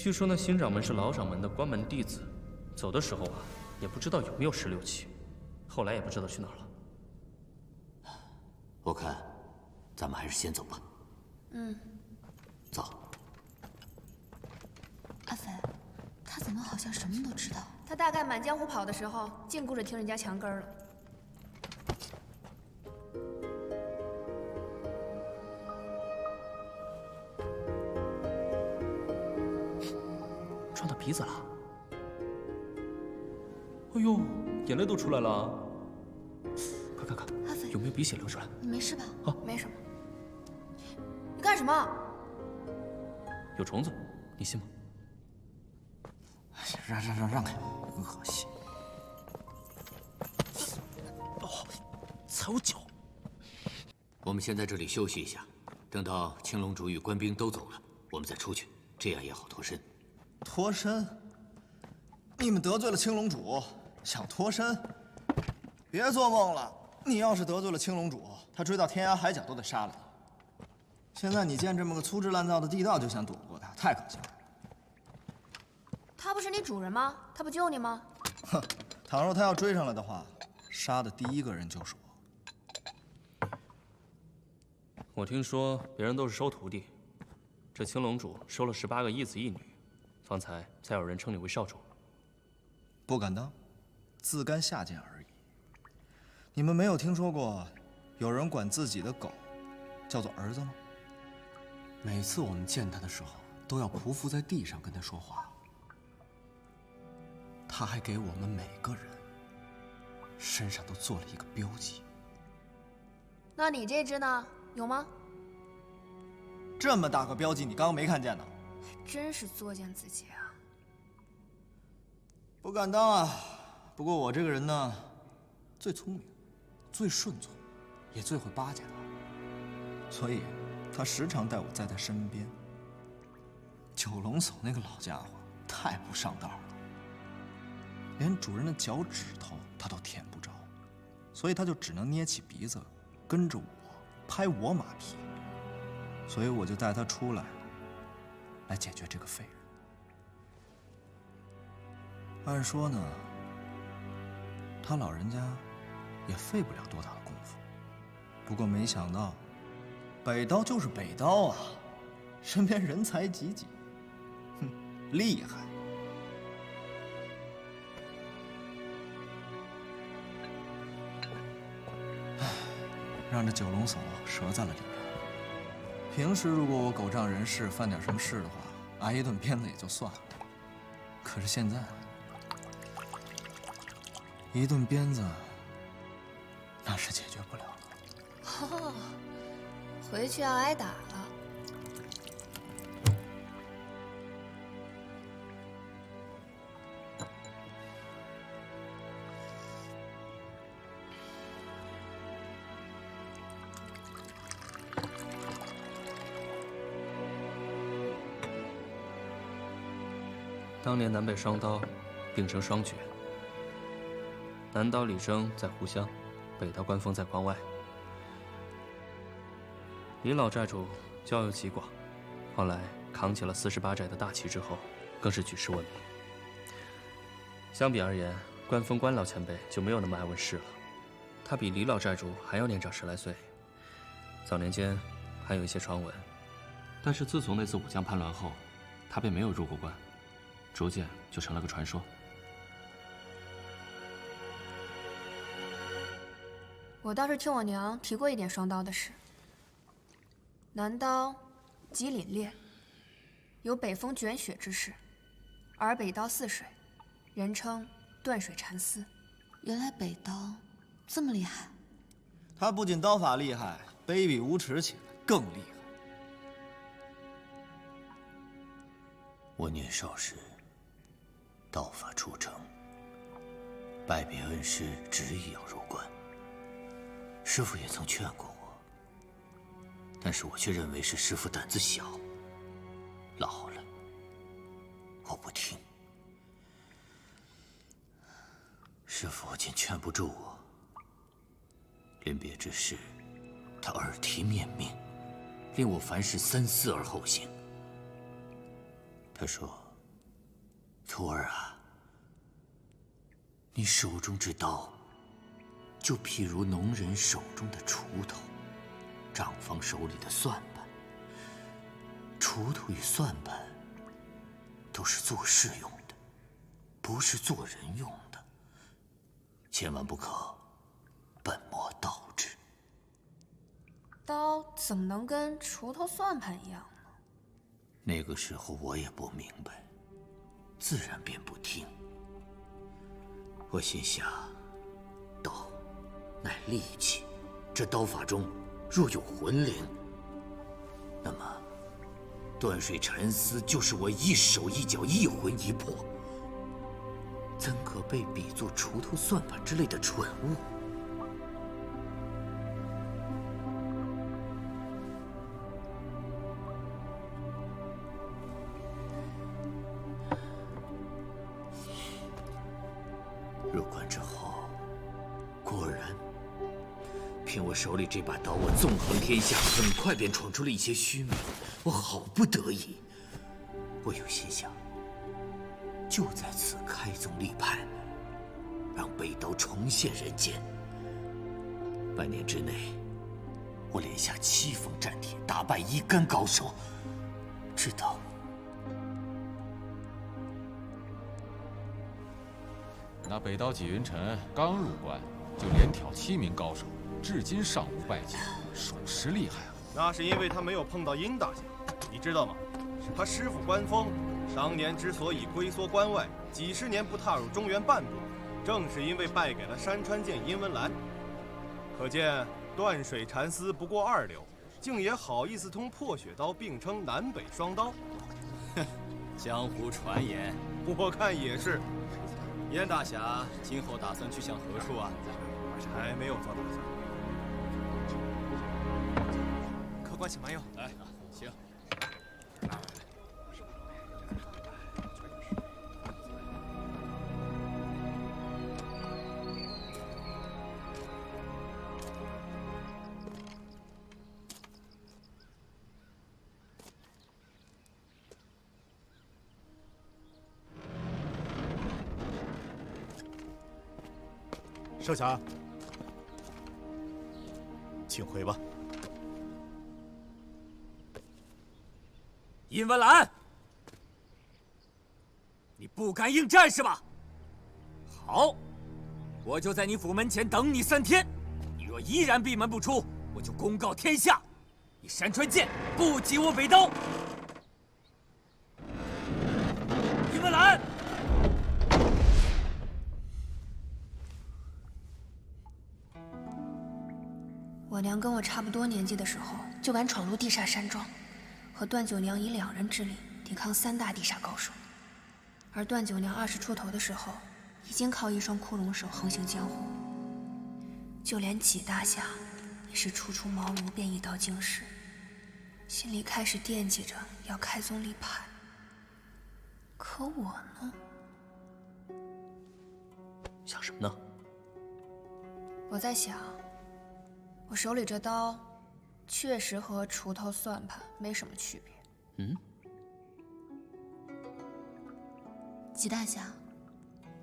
据说那新掌门是老掌门的关门弟子，走的时候啊，也不知道有没有16期，后来也不知道去哪儿了。我看，咱们还是先走吧。走。阿飞，他怎么好像什么都知道？他大概满江湖跑的时候，净顾着听人家墙根了。撞到鼻子了。哎呦，眼泪都出来了啊！快看看，阿飞，有没有鼻血流出来？你没事吧？没什么。你干什么？有虫子，你信吗？让开，恶心。哦，踩我脚。我们先在这里休息一下，等到青龙主与官兵都走了，我们再出去，这样也好脱身。脱身？你们得罪了青龙主，想脱身？别做梦了！你要是得罪了青龙主，他追到天涯海角都得杀了你。现在你见这么个粗制滥造的地道就想躲过他，太可笑了。他不是你主人吗？他不救你吗？哼，倘若他要追上来的话，杀的第一个人就是我。我听说别人都是收徒弟，这青龙主收了18个一子一女，方才才有人称你为少主。不敢当，自甘下贱而已。你们没有听说过有人管自己的狗叫做儿子吗？每次我们见他的时候，都要匍匐在地上跟他说话。他还给我们每个人身上都做了一个标记。那你这只呢？有吗？这么大个标记，你刚刚没看见呢？还真是作践自己啊！不敢当啊。不过我这个人呢，最聪明，最顺从，也最会巴结他，所以他时常带我在他身边。九龙叟那个老家伙太不上道了，连主人的脚趾头他都舔不着，所以他就只能捏起鼻子跟着我拍我马屁，所以我就带他出来，来解决这个废人。按说呢，他老人家也费不了多大的功夫，不过没想到，北刀就是北刀啊，身边人才济济，哼，厉害。让这九龙叟折在了里面。平时如果我狗仗人势犯点什么事的话，挨一顿鞭子也就算了。可是现在，一顿鞭子那是解决不了了。哦，回去要挨打了。当年南北双刀并称双绝，南刀李征在湖湘，北刀关风在关外。李老寨主交友极广，后来扛起了48寨的大旗之后，更是举世闻名。相比而言，关风关老前辈就没有那么爱问事了，他比李老寨主还要年长10来岁，早年间还有一些传闻，但是自从那次武将叛乱后，他便没有入过关。逐渐就成了个传说。我倒是听我娘提过一点双刀的事。南刀极凛冽，有北风卷雪之势，而北刀似水，人称断水蚕丝。原来北刀这么厉害。他不仅刀法厉害，卑鄙无耻起来更厉害。我年少时道法出城，拜别恩师，执意要入关。师父也曾劝过我，但是我却认为是师父胆子小。老了，我不听。师父竟劝不住我。临别之时，他耳提面命，令我凡事三思而后行。他说：“徒儿啊，你手中之刀，就譬如农人手中的锄头，长房手里的算盘。锄头与算盘都是做事用的，不是做人用的，千万不可本末倒置。刀怎么能跟锄头算盘一样呢？那个时候我也不明白，自然便不听。我心想，刀乃利器，这刀法中若有魂灵，那么断水禅师就是我一手一脚一魂一魄，怎可被比作锄头算盘之类的蠢物？入关之后，果然，凭我手里这把刀，我纵横天下，很快便闯出了一些虚名。我好不得已，我有心想，就在此开宗立派，让北刀重现人间。半年之内，我连下7封战帖，打败1干高手，直到那北刀纪云尘刚入关，就连挑7名高手，至今尚无败绩，属实厉害啊！那是因为他没有碰到殷大侠，你知道吗？他师父关峰当年之所以龟缩关外，几十年不踏入中原半步，正是因为败给了山川剑殷文兰。可见断水禅师不过2流，竟也好意思同破雪刀并称南北双刀。哼，江湖传言，我看也是。燕大侠今后打算去向何处啊？还没有做打算。客官请慢用。来，请。少侠，请回吧。殷文兰，你不敢应战是吧？好，我就在你府门前等你3天。你若依然闭门不出，我就公告天下，你山川剑不及我北刀。殷文兰。我娘跟我差不多年纪的时候，就敢闯入地煞山庄，和段九娘以2人之力抵抗3大地煞高手。而段九娘20出头的时候，已经靠一双枯荣手横行江湖。就连纪大侠，也是初出茅庐便一刀经世，心里开始惦记着要开宗立派。可我呢？想什么呢？我在想，我手里这刀，确实和锄头算盘没什么区别。纪大侠，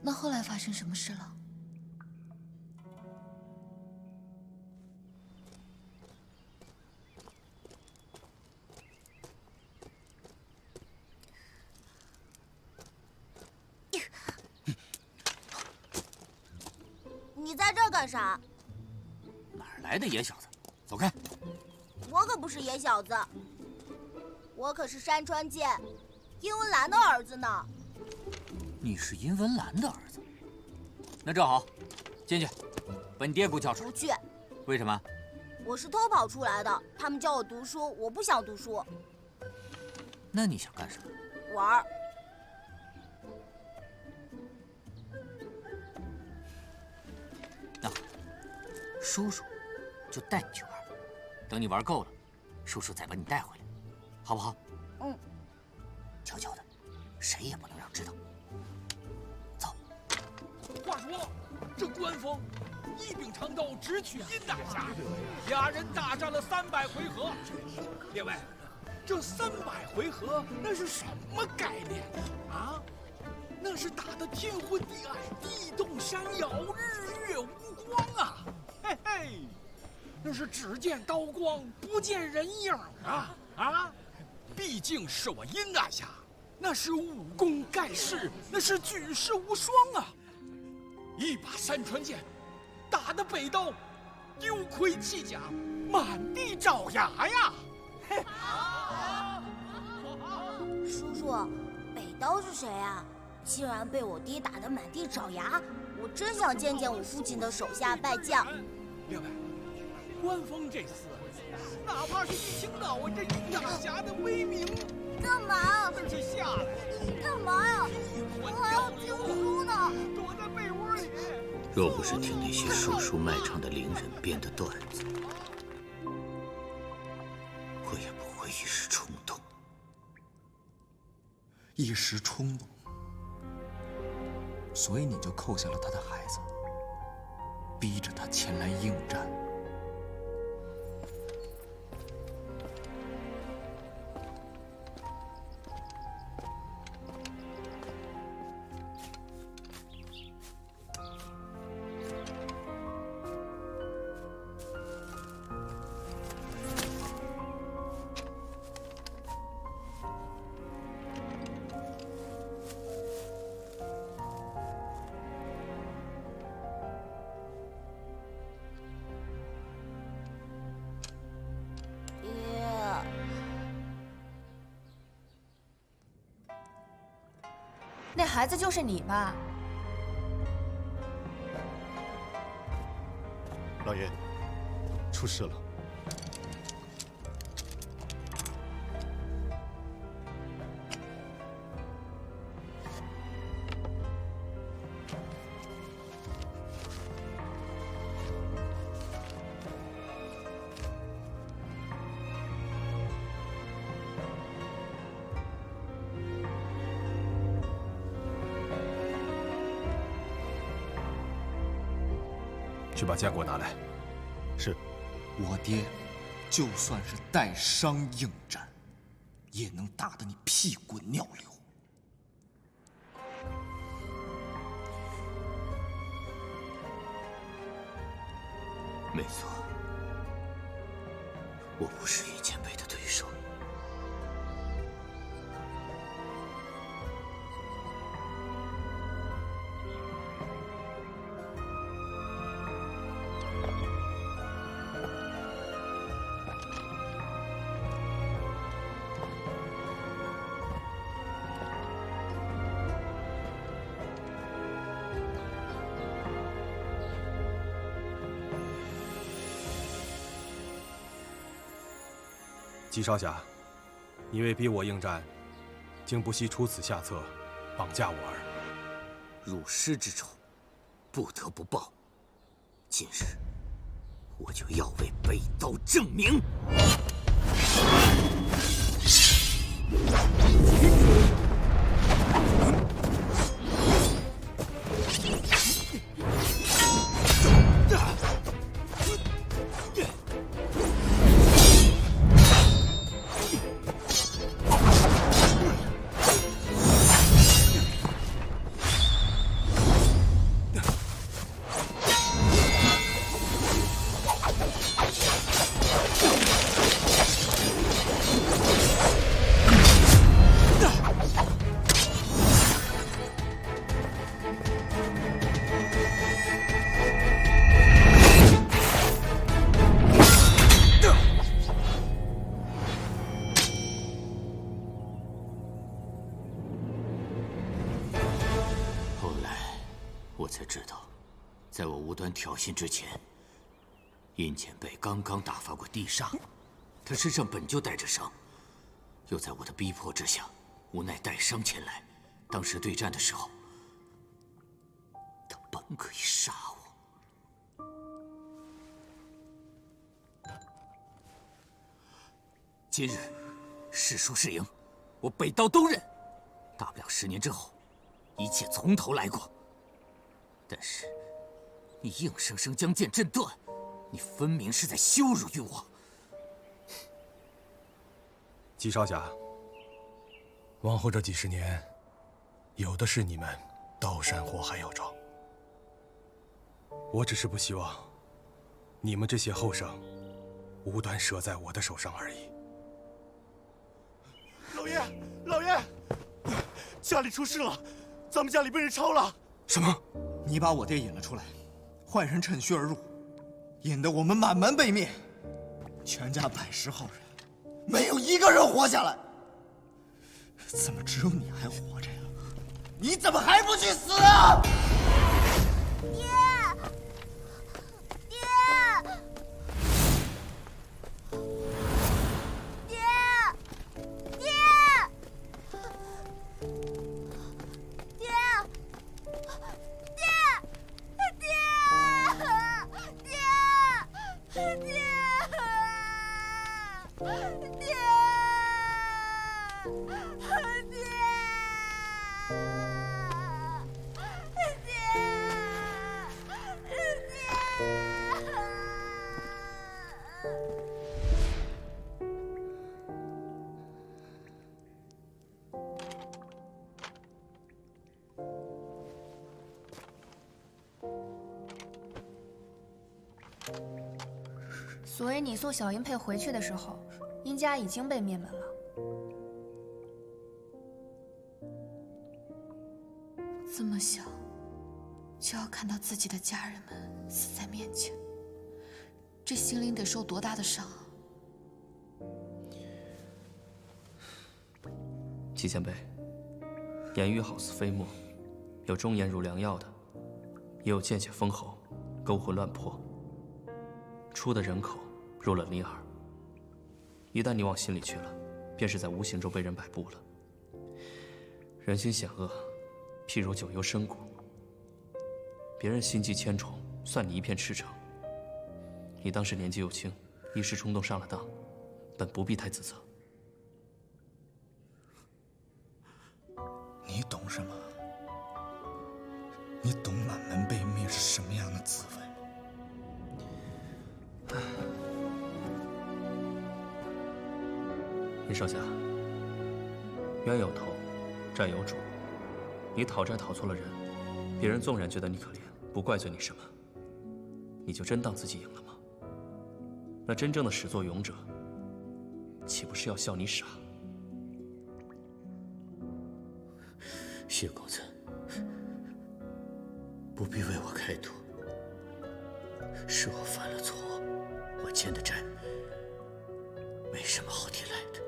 那后来发生什么事了？你在这儿干啥？哪儿来的野小子？走开！我可不是野小子，我可是山川剑殷文兰的儿子呢。你是殷文兰的儿子？那正好，进去，把你爹给我叫出来。不去。为什么？我是偷跑出来的，他们叫我读书，我不想读书。那你想干什么？玩儿。那叔叔就带你去玩，等你玩够了，叔叔再把你带回来，好不好？嗯。悄悄的，谁也不能让知道。走。话说，这关峰一柄长刀直取殷大侠，2人大战了300回合。列位，这300回合那是什么概念啊？是打得天昏地暗，地动山摇，日月无光啊！嘿嘿，那是只见刀光，不见人影啊！毕竟是我殷大侠，那是武功盖世，那是举世无双啊！一把山川剑，打得北刀丢盔弃甲，满地找牙呀！嘿，叔叔，北刀是谁啊？竟然被我爹打得满地找牙，我真想见见我父亲的手下败将。另外，关风这厮，哪怕是一听到我这殷大侠的威名，干嘛？那就下来。干嘛呀？我还要听书呢。躲在被窝里。若不是听那些叔叔卖唱的伶人编的段子，我也不会一时冲动。一时冲动，所以你就扣下了他的孩子，逼着他前来应战。那孩子就是你吧？老爷，出事了。去把剑给我拿来。是。我爹，就算是带伤应战，也能打得你屁滚尿流。没错，我不是易前辈的对手。纪少侠，你为逼我应战，竟不惜出此下策，绑架我儿。辱师之仇，不得不报。今日，我就要为北刀正名。我才知道，在我无端挑衅之前，殷前辈刚刚打发过地煞，他身上本就带着伤，又在我的逼迫之下，无奈带伤前来。当时对战的时候，他本可以杀我。今日是输是赢，我北刀都认。大不了10年之后，一切从头来过。但是，你硬生生将剑震断，你分明是在羞辱于我。纪少侠，往后这几十年，有的是你们刀山火海要着。我只是不希望你们这些后生无端折在我的手上而已。老爷，老爷，家里出事了，咱们家里被人抄了。什么？你把我爹引了出来，坏人趁虚而入，引得我们满门被灭，全家110号人，没有一个人活下来。怎么只有你还活着呀？你怎么还不去死啊？爹，爹，爹，爹，爹，所以你送小英佩回去的时候，殷家已经被灭门了。这么小，就要看到自己的家人们死在面前，这心灵得受多大的伤啊！齐前辈，言语好似飞沫，有忠言如良药的，也有见血封喉、勾魂乱魄。出的人口入了你耳，一旦你往心里去了，便是在无形中被人摆布了。人心险恶，譬如九幽深谷，别人心机千重，算你一片赤诚。你当时年纪又轻，一时冲动上了当，本不必太自责。你懂什么？你懂满门被灭是什么样的滋味吗？殷少侠，冤有头，债有主。你讨债讨错了人，别人纵然觉得你可怜，不怪罪你什么，你就真当自己赢了吗？那真正的始作俑者，岂不是要笑你傻？谢公子，不必为我开脱，是我犯了错，我欠的债没什么好提来的。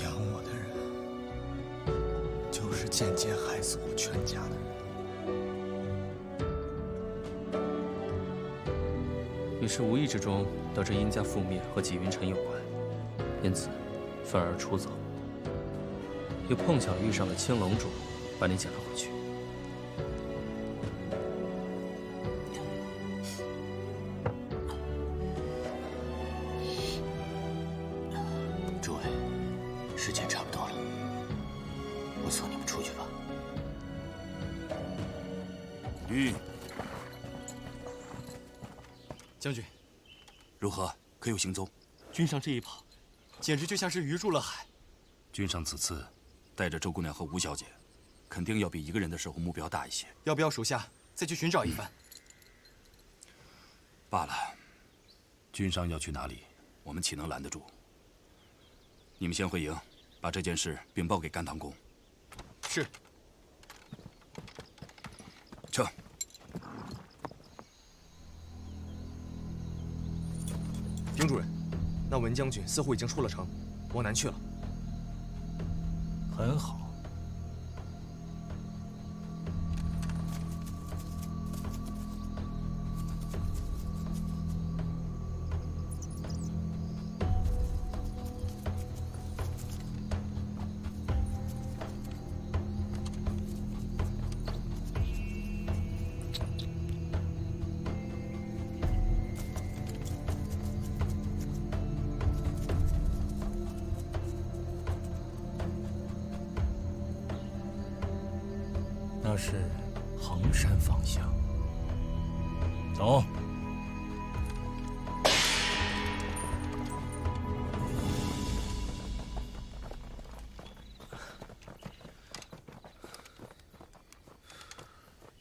养我的人，就是间接害死我全家的人。你是无意之中得知殷家覆灭和纪云尘有关，因此愤而出走，又碰巧遇上了青龙主，把你捡了回去。诸位，时间差不多了，我送你们出去吧。将军，如何？可有行踪？君上这一跑，简直就像是鱼入了海。君上此次带着周姑娘和吴小姐，肯定要比一个人的时候目标大一些。要不要属下再去寻找一番？罢了，君上要去哪里，我们岂能拦得住？你们先回营，把这件事禀报给甘棠公。是。撤。丁主任，那文将军似乎已经出了城，往南去了。很好。那是衡山方向。走。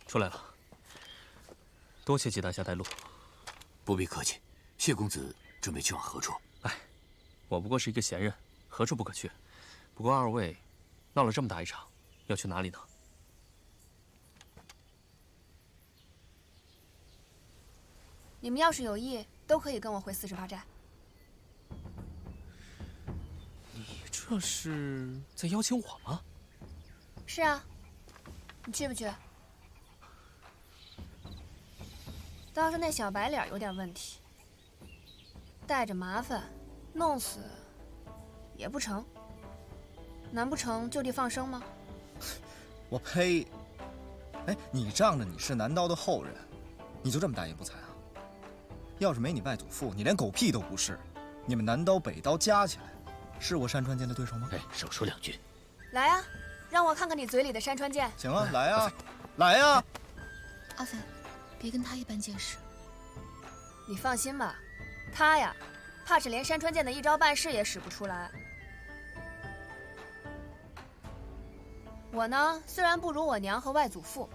出来了，多谢纪大侠带路。不必客气。谢公子准备去往何处？哎，我不过是一个闲人，何处不可去。不过二位闹了这么大一场，要去哪里呢？你们要是有意，都可以跟我回48寨。你这是在邀请我吗？是啊，你去不去？倒是那小白脸有点问题，带着麻烦，弄死也不成。难不成就地放生吗？我呸！哎，你仗着你是南刀的后人，你就这么大言不惭啊？要是没你外祖父，你连狗屁都不是。你们南刀北刀加起来，是我山川剑的对手吗？哎，少说两句。来啊，让我看看你嘴里的山川剑。行啊，来啊，来啊！阿飞，别跟他一般见识。你放心吧，他呀，怕是连山川剑的一招半式也使不出来。我呢，虽然不如我娘和外祖父，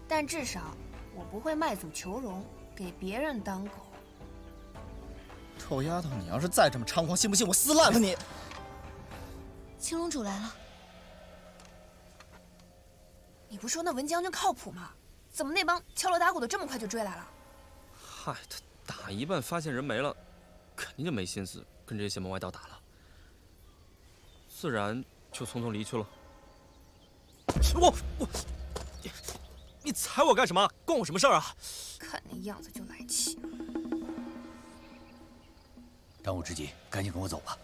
但至少我不会卖祖求荣，给别人当狗。臭丫头，你要是再这么猖狂，信不信我撕烂了你？青龙主来了。你不说那文将军靠谱吗？怎么那帮敲锣打鼓的这么快就追来了？嗨，他打一半发现人没了，肯定就没心思跟这些邪门歪道打了，自然就匆匆离去了。你踩我干什么？关我什么事儿啊？看那样子就来气。当务之急，赶紧跟我走吧。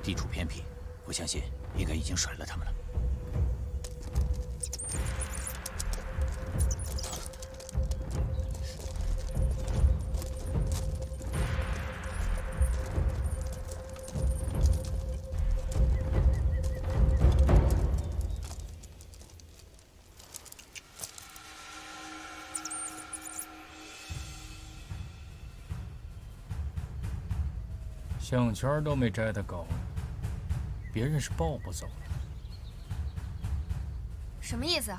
地处偏僻，我相信应该已经甩了他们了。项圈都没摘得高，别人是抱不走的。什么意思？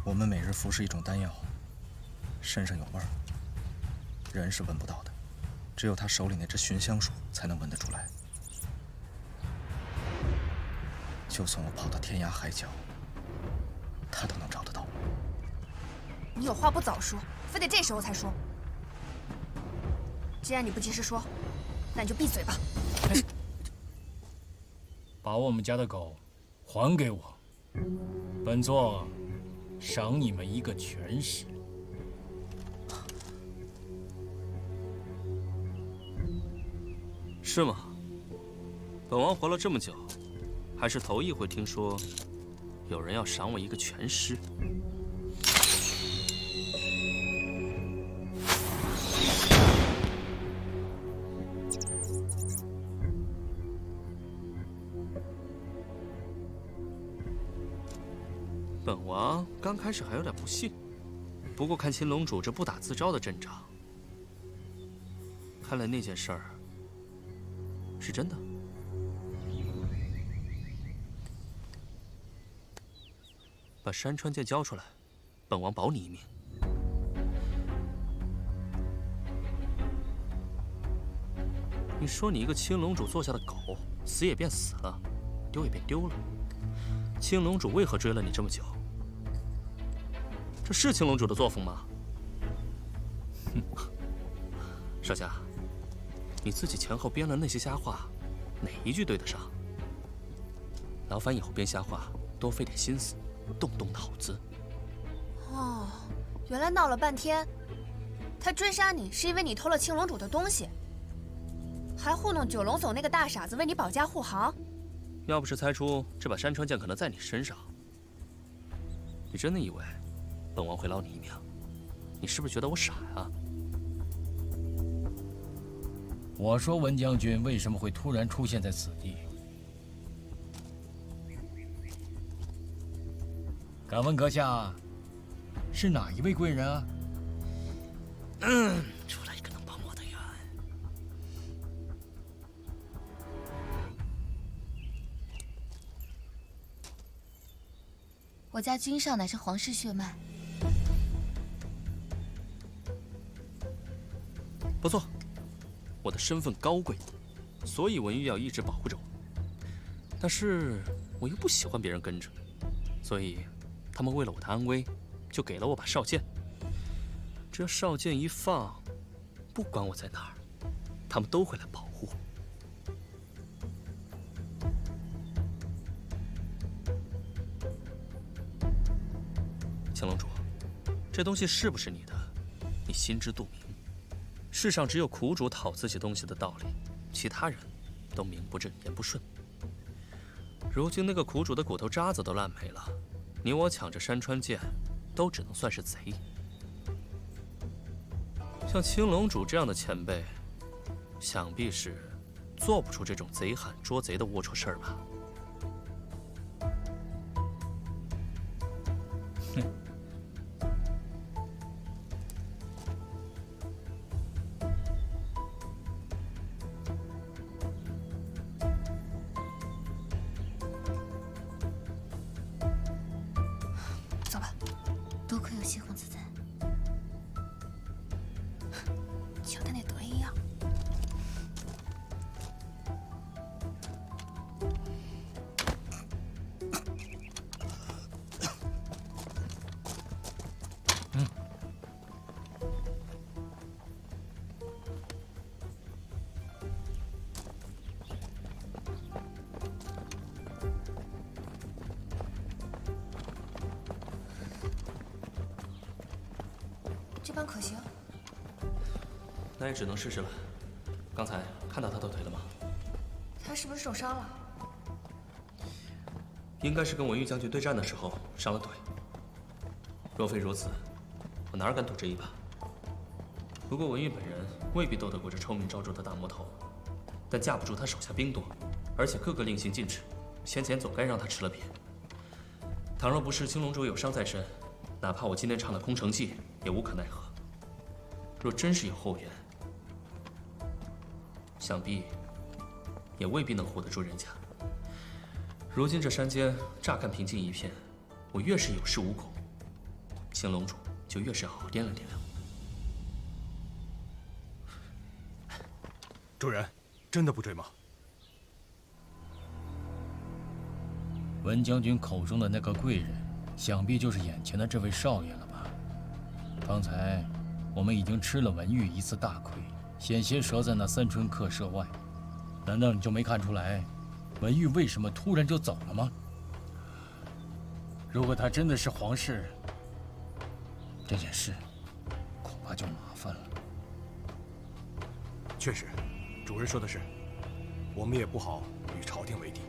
我们每日服食一种丹药，身上有味儿，人是闻不到的，只有他手里那只寻香鼠才能闻得出来。就算我跑到天涯海角，他都能找得到。你有话不早说，非得这时候才说。既然你不及时说，那你就闭嘴吧。把我们家的狗还给我，本座赏你们一个全尸。是吗？本王活了这么久，还是头一回听说有人要赏我一个全尸。本王刚开始还有点不信，不过看秦龙主这不打自招的阵仗，看来那件事儿是真的。把山川剑交出来，本王保你一命。你说你一个青龙主座下的狗，死也变死了，丢也变丢了。青龙主为何追了你这么久？这是青龙主的作风吗？哼，少侠，你自己前后编了那些瞎话，哪一句对得上？劳烦以后编瞎话多费点心思，动动脑子。哦，原来闹了半天，他追杀你是因为你偷了青龙主的东西，还糊弄九龙总那个大傻子为你保驾护航。要不是猜出这把山川剑可能在你身上，你真的以为本王会捞你一命？你是不是觉得我傻呀？我说文将军为什么会突然出现在此地？敢问阁下，是哪一位贵人啊？出来一个能帮我的人。我家君上乃是皇室血脉，不错，我的身份高贵，所以文玉要一直保护着我。但是我又不喜欢别人跟着，所以他们为了我的安危，就给了我把少剑。这少剑一放，不管我在哪儿，他们都会来保护我。青龙主，这东西是不是你的，你心知肚明。世上只有苦主讨自己东西的道理，其他人都名不正言不顺。如今那个苦主的骨头渣子都烂没了，你我抢着山川剑，都只能算是贼。像青龙主这样的前辈，想必是做不出这种贼喊捉贼的龌龊事儿吧？哼。走吧，多亏有西皇子在。瞧他那得意样。这般可行？那也只能试试了。刚才看到他的腿了吗？他是不是受伤了？应该是跟文玉将军对战的时候伤了腿。若非如此，我哪敢赌这一把？不过文玉本人未必斗得过这臭名昭著的大魔头，但架不住他手下兵多，而且个个令行禁止，先前总该让他吃了瘪。倘若不是青龙主有伤在身，哪怕我今天唱了空城计，也无可奈何。若真是有后援，想必也未必能唬得住人家。如今这山间乍看平静一片，我越是有恃无恐，青龙主就越是好好掂量掂量。主人，真的不追吗？文将军口中的那个贵人，想必就是眼前的这位少爷了吧？刚才我们已经吃了文玉一次大亏，险些折在那三春客舍外。难道你就没看出来，文玉为什么突然就走了吗？如果他真的是皇室，这件事恐怕就麻烦了。确实，主人说的是，我们也不好与朝廷为敌。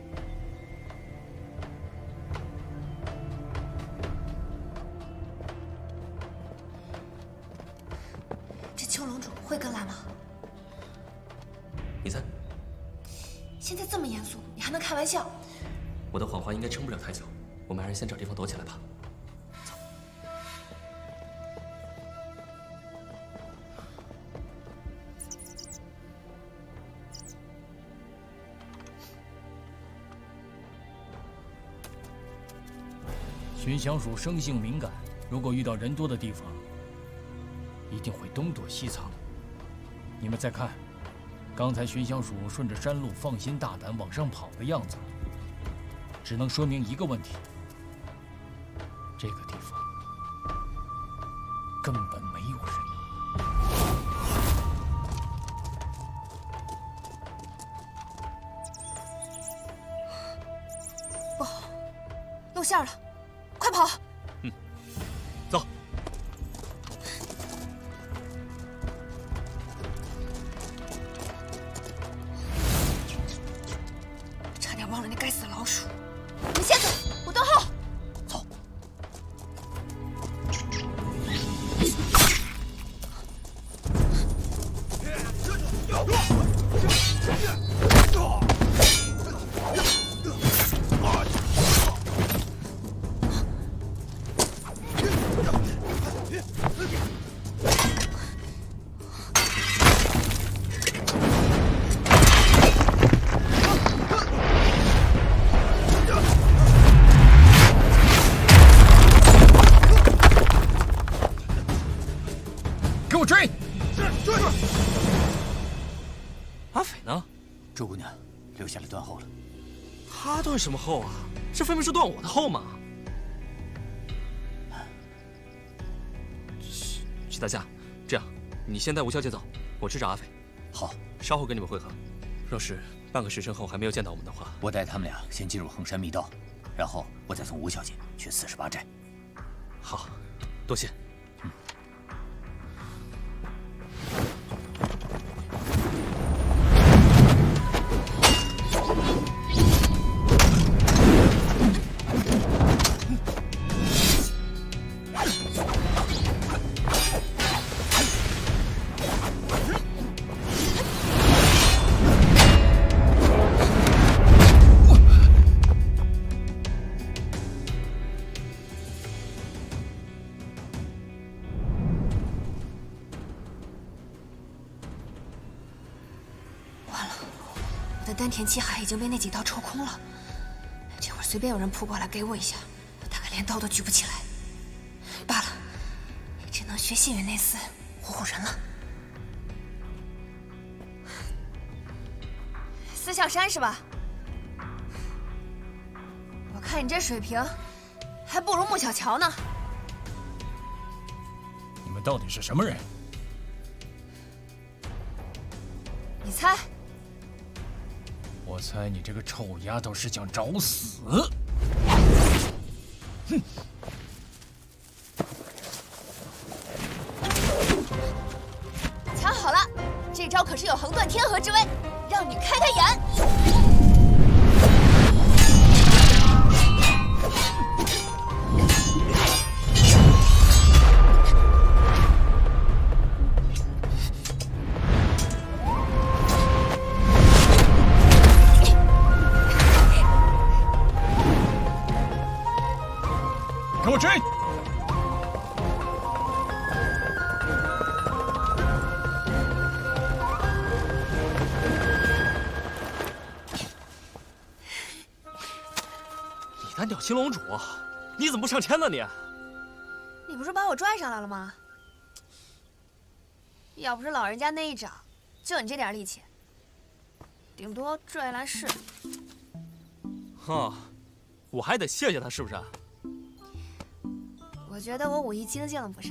这秋龙主会跟来吗？你猜？现在这么严肃，你还能开玩笑？我的谎话应该撑不了太久，我们还是先找地方躲起来吧。寻香鼠生性敏感，如果遇到人多的地方，一定会东躲西藏。你们再看，刚才寻香鼠顺着山路放心大胆往上跑的样子，只能说明一个问题：这个地方根本没有人。 露馅了，快跑！走。差点忘了那该死的老鼠。你先走，我蹲后。走。给我追！是。阿斐呢？朱姑娘留下来断后了。他断什么后啊？这分明是断我的后嘛！徐大侠，这样，你先带吴小姐走，我去找阿斐。好，稍后跟你们会合。若是半个时辰后还没有见到我们的话，我带他们俩先进入衡山密道，然后我再送吴小姐去48寨。好，多谢。 我的丹田气海已经被那几刀抽空了，这会儿随便有人扑过来给我一下，我大概连刀都举不起来。罢了，只能学谢云那厮唬唬人了。四象山是吧？我看你这水平，还不如穆小乔呢。你们到底是什么人？你猜？ 我猜你这个臭丫头是想找死！哼！藏好了，这招可是有横断天河之威，让你开开眼。给我追！李丹鸟青龙主，你怎么不上天呢你？你不是把我拽上来了吗？要不是老人家那一掌，就你这点力气，顶多拽来试。哈，我还得谢谢他是不是？ 我觉得我武艺精进了不少。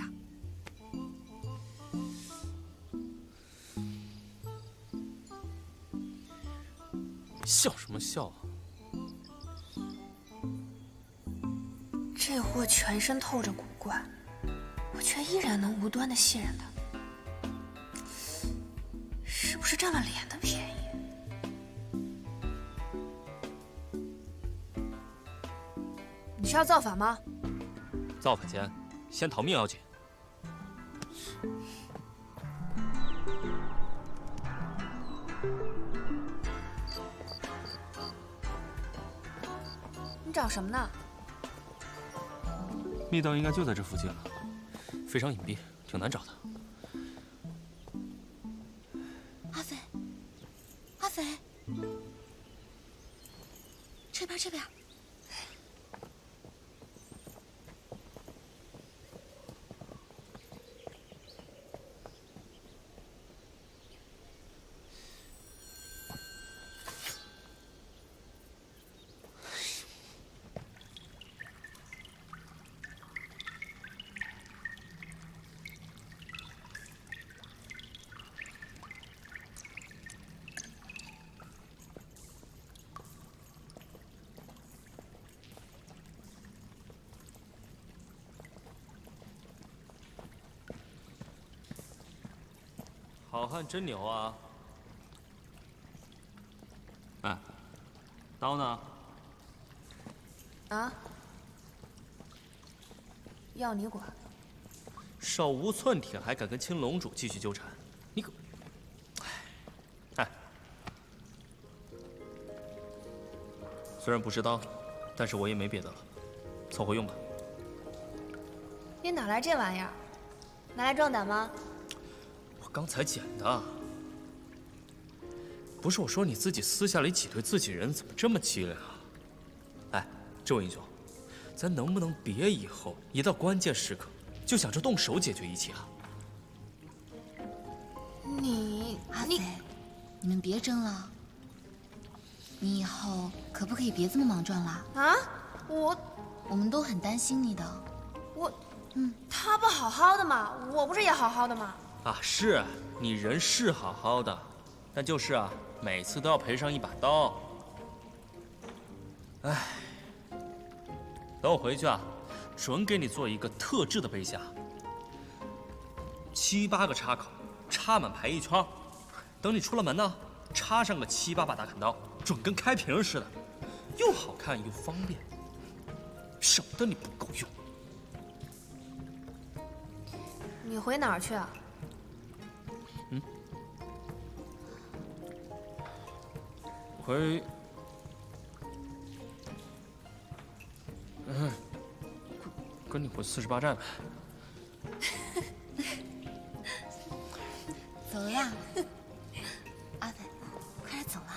笑什么笑啊？这货全身透着古怪，我却依然能无端的信任他，是不是占了脸的便宜？你是要造反吗？ 造反前，先逃命要紧。你找什么呢？密道应该就在这附近了，非常隐蔽，挺难找的。阿飞，阿飞，这边。好汉真牛啊！哎，刀呢？啊？要你管？手无寸铁还敢跟青龙主继续纠缠，你可……哎，虽然不是刀，但是我也没别的了，凑合用吧。你哪来这玩意儿？拿来壮胆吗？我刚才捡的。不是我说你自己私下里挤兑自己人，怎么这么机灵啊？哎，这位英雄，咱能不能别以后一到关键时刻就想着动手解决一切啊？阿飞，你们别争了。你以后可不可以别这么莽撞啦？啊，我们都很担心你的。他不好好的吗？我不是也好好的吗？啊，是你人是好好的，但就是啊，每次都要赔上一把刀。哎，等我回去啊，准给你做一个特制的杯架，7、8个插口，插满排一圈。等你出了门呢，插上个7、8把大砍刀，准跟开瓶似的，又好看又方便，省得你不够用。你回哪儿去啊？跟你回48寨呗。走了啦，阿飞，快点走啦。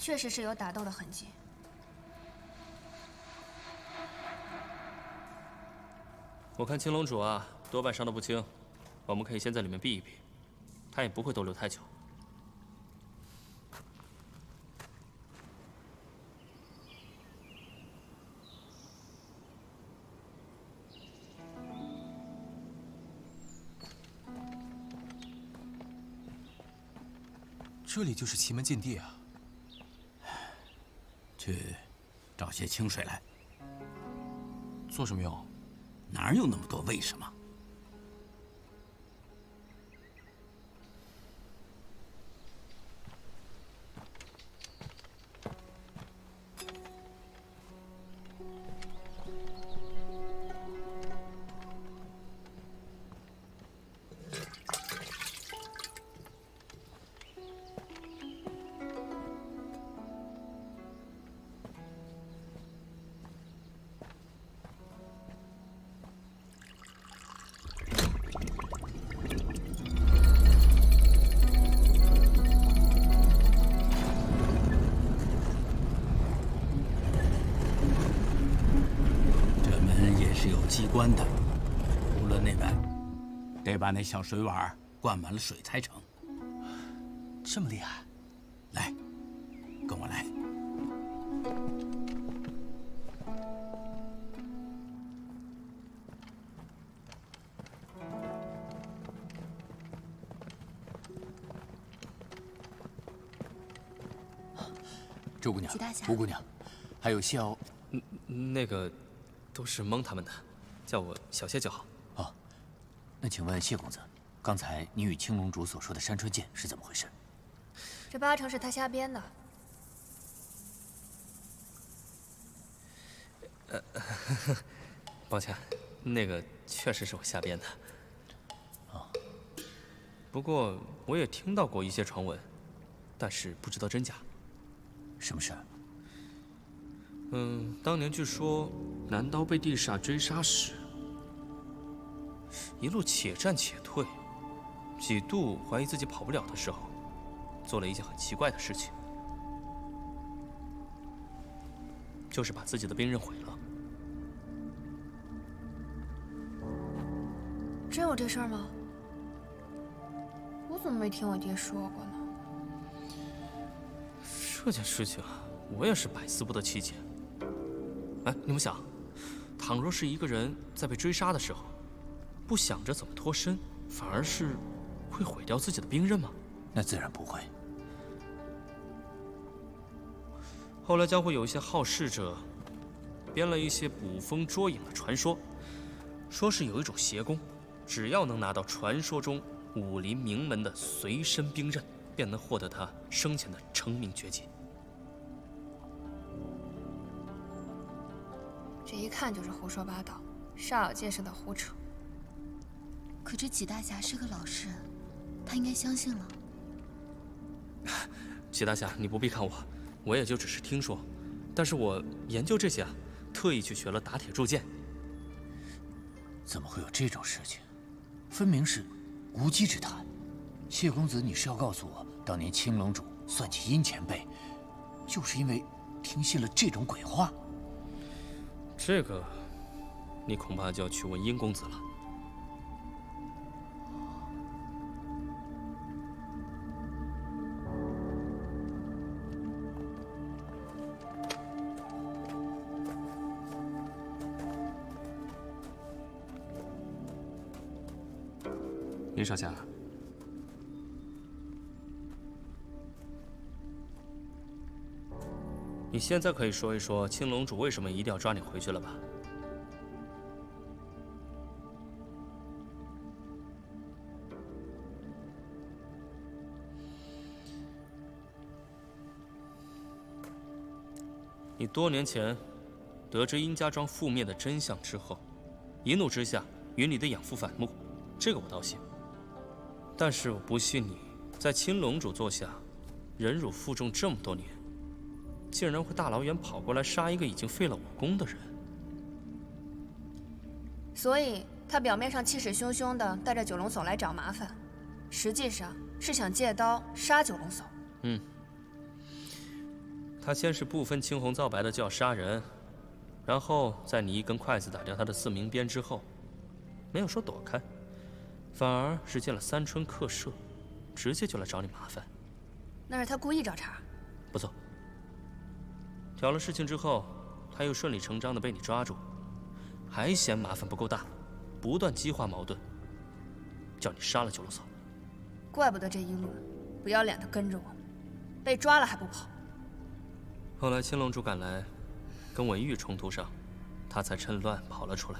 确实是有打斗的痕迹。我看青龙主啊，多半伤得不轻，我们可以先在里面避一避，他也不会逗留太久。这里就是奇门禁地啊！去找些清水来。做什么用？哪有那么多为什么？机关的，无论内外，得把那小水碗灌满了水才成。这么厉害？来，跟我来。周姑娘，齐大侠，吴姑娘，还有萧，那个，都是蒙他们的。叫我小谢就好。哦，那请问谢公子，刚才你与青龙主所说的山川剑是怎么回事？这8成是他瞎编的。抱歉，那个确实是我瞎编的。不过我也听到过一些传闻，但是不知道真假。什么事？当年据说南刀被地煞追杀时，一路且战且退，几度怀疑自己跑不了的时候，做了一件很奇怪的事情，就是把自己的兵刃毁了。真有这事儿吗？我怎么没听我爹说过呢？这件事情我也是百思不得其解。哎，你们想，倘若是一个人在被追杀的时候，不想着怎么脱身，反而是会毁掉自己的兵刃吗？那自然不会。后来将会有一些好事者编了一些捕风捉影的传说，说是有一种邪功，只要能拿到传说中武林名门的随身兵刃，便能获得他生前的成名绝技。这一看就是胡说八道，煞有介事的胡扯。可这纪大侠是个老实人，他应该相信了。纪大侠，你不必看我，我也就只是听说，但是我研究这些啊，特意去学了打铁铸剑。怎么会有这种事情？分明是无稽之谈。谢公子，你是要告诉我，当年青龙主算计殷前辈，就是因为听信了这种鬼话？这个，你恐怕就要去问殷公子了。殷少侠，你现在可以说一说青龙主为什么一定要抓你回去了吧？你多年前得知殷家庄覆灭的真相之后，一怒之下与你的养父反目，这个我倒信。但是我不信你在青龙主座下忍辱负重这么多年，竟然会大老远跑过来杀一个已经废了武功的人。所以他表面上气势汹汹地带着九龙叟来找麻烦，实际上是想借刀杀九龙叟。他先是不分青红皂白的就要杀人，然后在你一根筷子打掉他的四明鞭之后，没有说躲开，反而是进了三春客舍，直接就来找你麻烦。那是他故意找茬。不错。挑了事情之后，他又顺理成章的被你抓住，还嫌麻烦不够大，不断激化矛盾，叫你杀了九龙叟。怪不得这一路不要脸的跟着我，被抓了还不跑。后来青龙主赶来，跟文玉冲突上，他才趁乱跑了出来，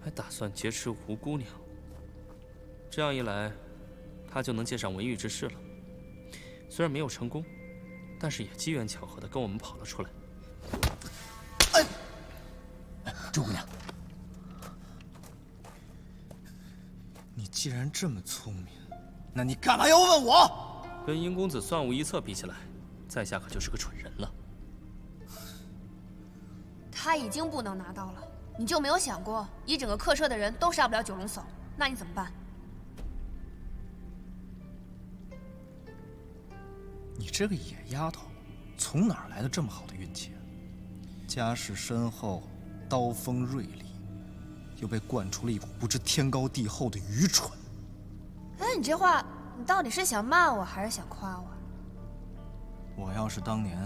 还打算劫持胡姑娘。这样一来，他就能借上文玉之势了。虽然没有成功，但是也机缘巧合的跟我们跑了出来。周姑娘，你既然这么聪明，那你干嘛要问我？跟殷公子算无一策比起来，在下可就是个蠢人了。他已经不能拿刀了，你就没有想过，一整个客舍的人都杀不了九龙叟，那你怎么办？你这个野丫头，从哪儿来的这么好的运气啊？家世深厚，刀锋锐利，又被惯出了一股不知天高地厚的愚蠢。哎，你这话，你到底是想骂我还是想夸我？我要是当年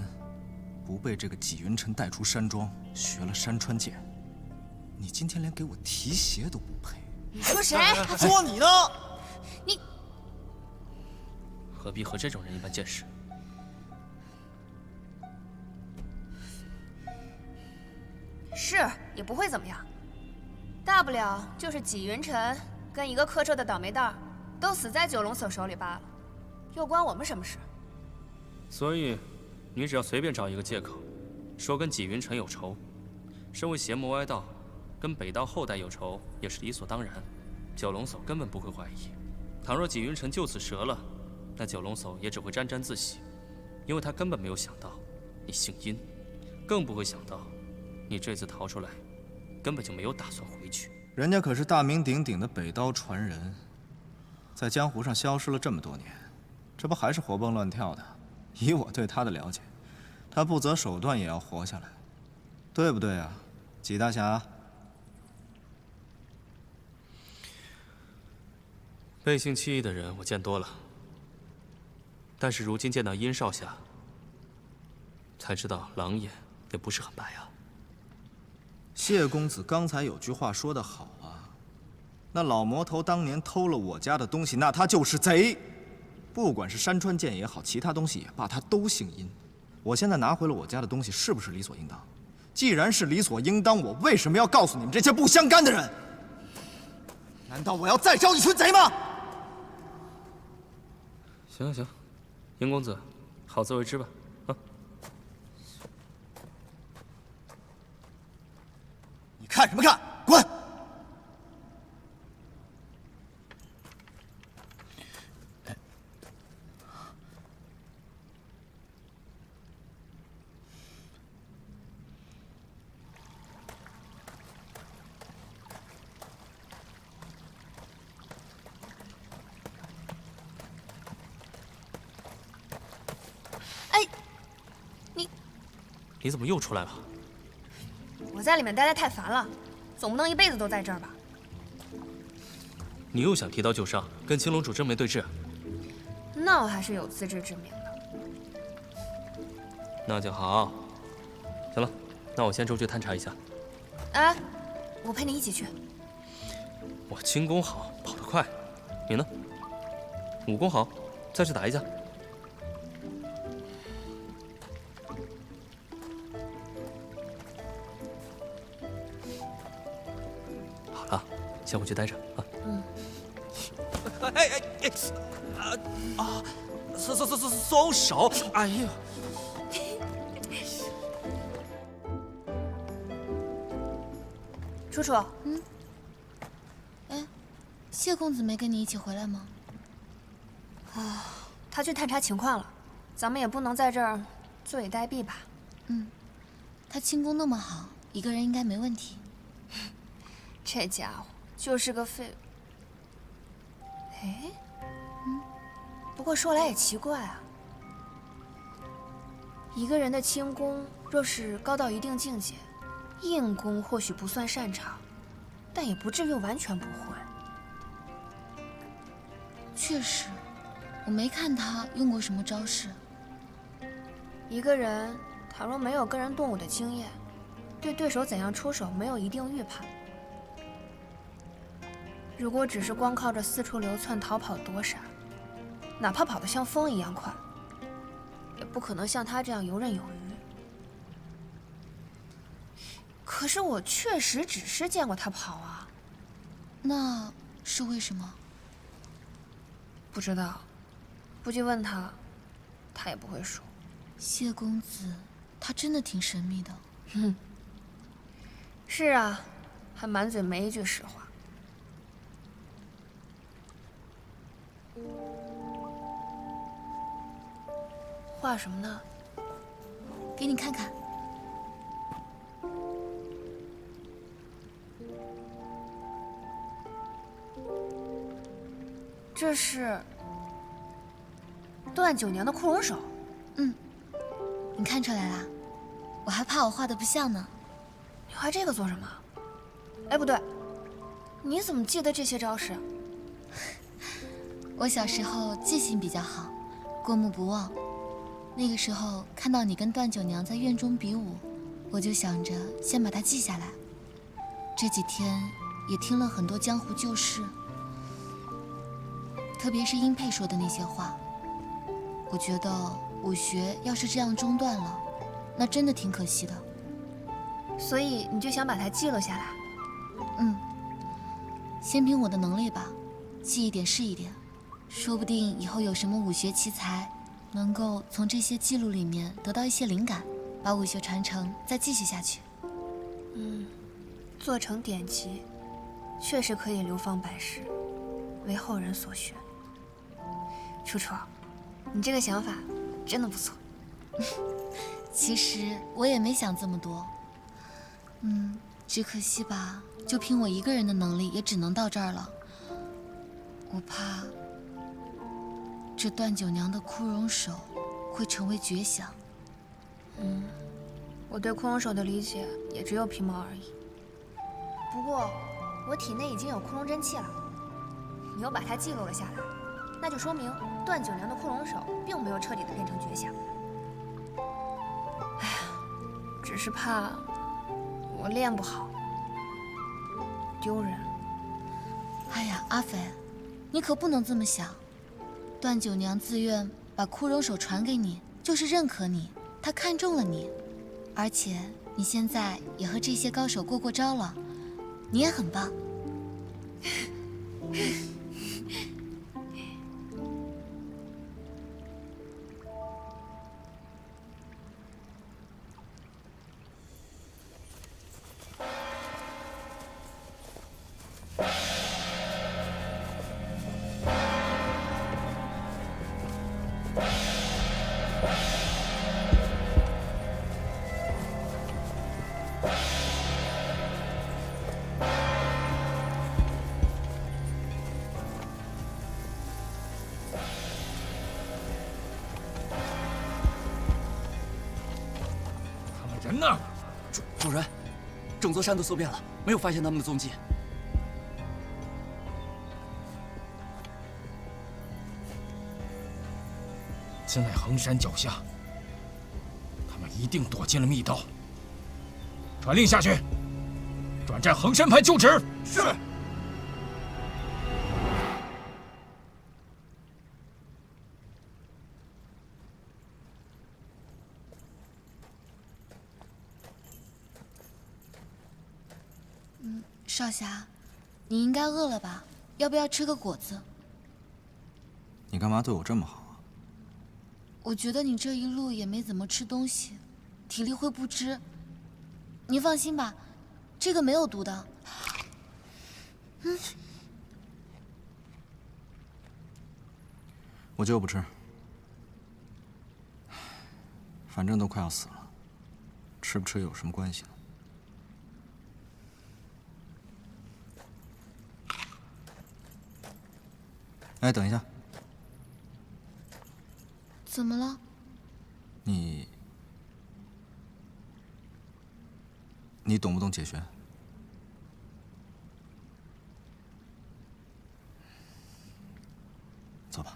不被这个纪云辰带出山庄，学了山川剑，你今天连给我提鞋都不配。你说谁？说你呢？你何必和这种人一般见识？是也不会怎么样，大不了就是纪云辰跟一个客舍的倒霉蛋儿都死在九龙叟手里罢了，又关我们什么事？所以，你只要随便找一个借口，说跟纪云辰有仇，身为邪魔歪道，跟北道后代有仇也是理所当然，九龙叟根本不会怀疑。倘若纪云辰就此折了，那九龙叟也只会沾沾自喜，因为他根本没有想到你姓殷，更不会想到你这次逃出来，根本就没有打算回去。人家可是大名鼎鼎的北刀传人，在江湖上消失了这么多年，这不还是活蹦乱跳的？以我对他的了解，他不择手段也要活下来，对不对啊，纪大侠？背信弃义的人我见多了，但是如今见到殷少侠，才知道狼眼也不是很白啊。谢公子刚才有句话说得好啊，那老魔头当年偷了我家的东西，那他就是贼。不管是山川剑也好，其他东西也罢，他都姓殷。我现在拿回了我家的东西，是不是理所应当？既然是理所应当，我为什么要告诉你们这些不相干的人？难道我要再招一群贼吗？行行，殷公子，好自为之吧。啊！你看什么看？滚！你怎么又出来了？我在里面待得太烦了，总不能一辈子都在这儿吧？你又想提刀就上，跟青龙主正面对峙？那我还是有自知之明的。那就好。行了，那我先出去探查一下。哎，我陪你一起去。我轻功好，跑得快，你呢？武功好，再去打一架。先回去待着啊。嗯。松手！哎呦！楚楚。嗯。哎，谢公子没跟你一起回来吗？啊，他去探查情况了，咱们也不能在这儿坐以待毙吧？嗯，他轻功那么好，一个人应该没问题。这家伙。就是个废物。哎，不过说来也奇怪啊，一个人的轻功若是高到一定境界，硬功或许不算擅长，但也不至于完全不会。确实，我没看他用过什么招式。一个人倘若没有跟人动武的经验，对对手怎样出手没有一定预判。如果只是光靠着四处流窜、逃跑躲闪，哪怕跑得像风一样快，也不可能像他这样游刃有余。可是我确实只是见过他跑啊。那是为什么？不知道，不去问他，他也不会说。谢公子，他真的挺神秘的。哼，是啊，还满嘴没一句实话。画什么呢？给你看看。这是段九娘的库容手。嗯，你看出来啦？我还怕我画的不像呢。你画这个做什么？哎，不对，你怎么记得这些招式？我小时候记性比较好，过目不忘。那个时候看到你跟段九娘在院中比武，我就想着先把它记下来。这几天也听了很多江湖旧事，特别是殷佩说的那些话。我觉得武学要是这样中断了，那真的挺可惜的。所以你就想把它记录下来？嗯，先凭我的能力吧，记一点是一点，说不定以后有什么武学奇才。能够从这些记录里面得到一些灵感，把武学传承再继续下去。嗯，做成典籍，确实可以流芳百世，为后人所学。楚楚，你这个想法真的不错。其实我也没想这么多，只可惜吧，就凭我一个人的能力，也只能到这儿了。我怕。这段九娘的枯荣手会成为绝响。我对枯荣手的理解也只有皮毛而已。不过，我体内已经有枯荣真气了，你又把它记录了下来，那就说明段九娘的枯荣手并没有彻底的变成绝响。是怕我练不好，丢人。哎呀，阿飞，你可不能这么想。段九娘自愿把枯荣手传给你，就是认可你，她看中了你，而且你现在也和这些高手过招了，你也很棒。人呢？主人，整座山都搜遍了，没有发现他们的踪迹。现在衡山脚下，他们一定躲进了密道。传令下去，转战衡山派就职。是。少侠，你应该饿了吧？要不要吃个果子？你干嘛对我这么好啊？我觉得你这一路也没怎么吃东西，体力会不支。你放心吧，这个没有毒的。我就不吃，反正都快要死了，吃不吃有什么关系呢？哎，等一下，怎么了？你懂不懂解旋？走吧。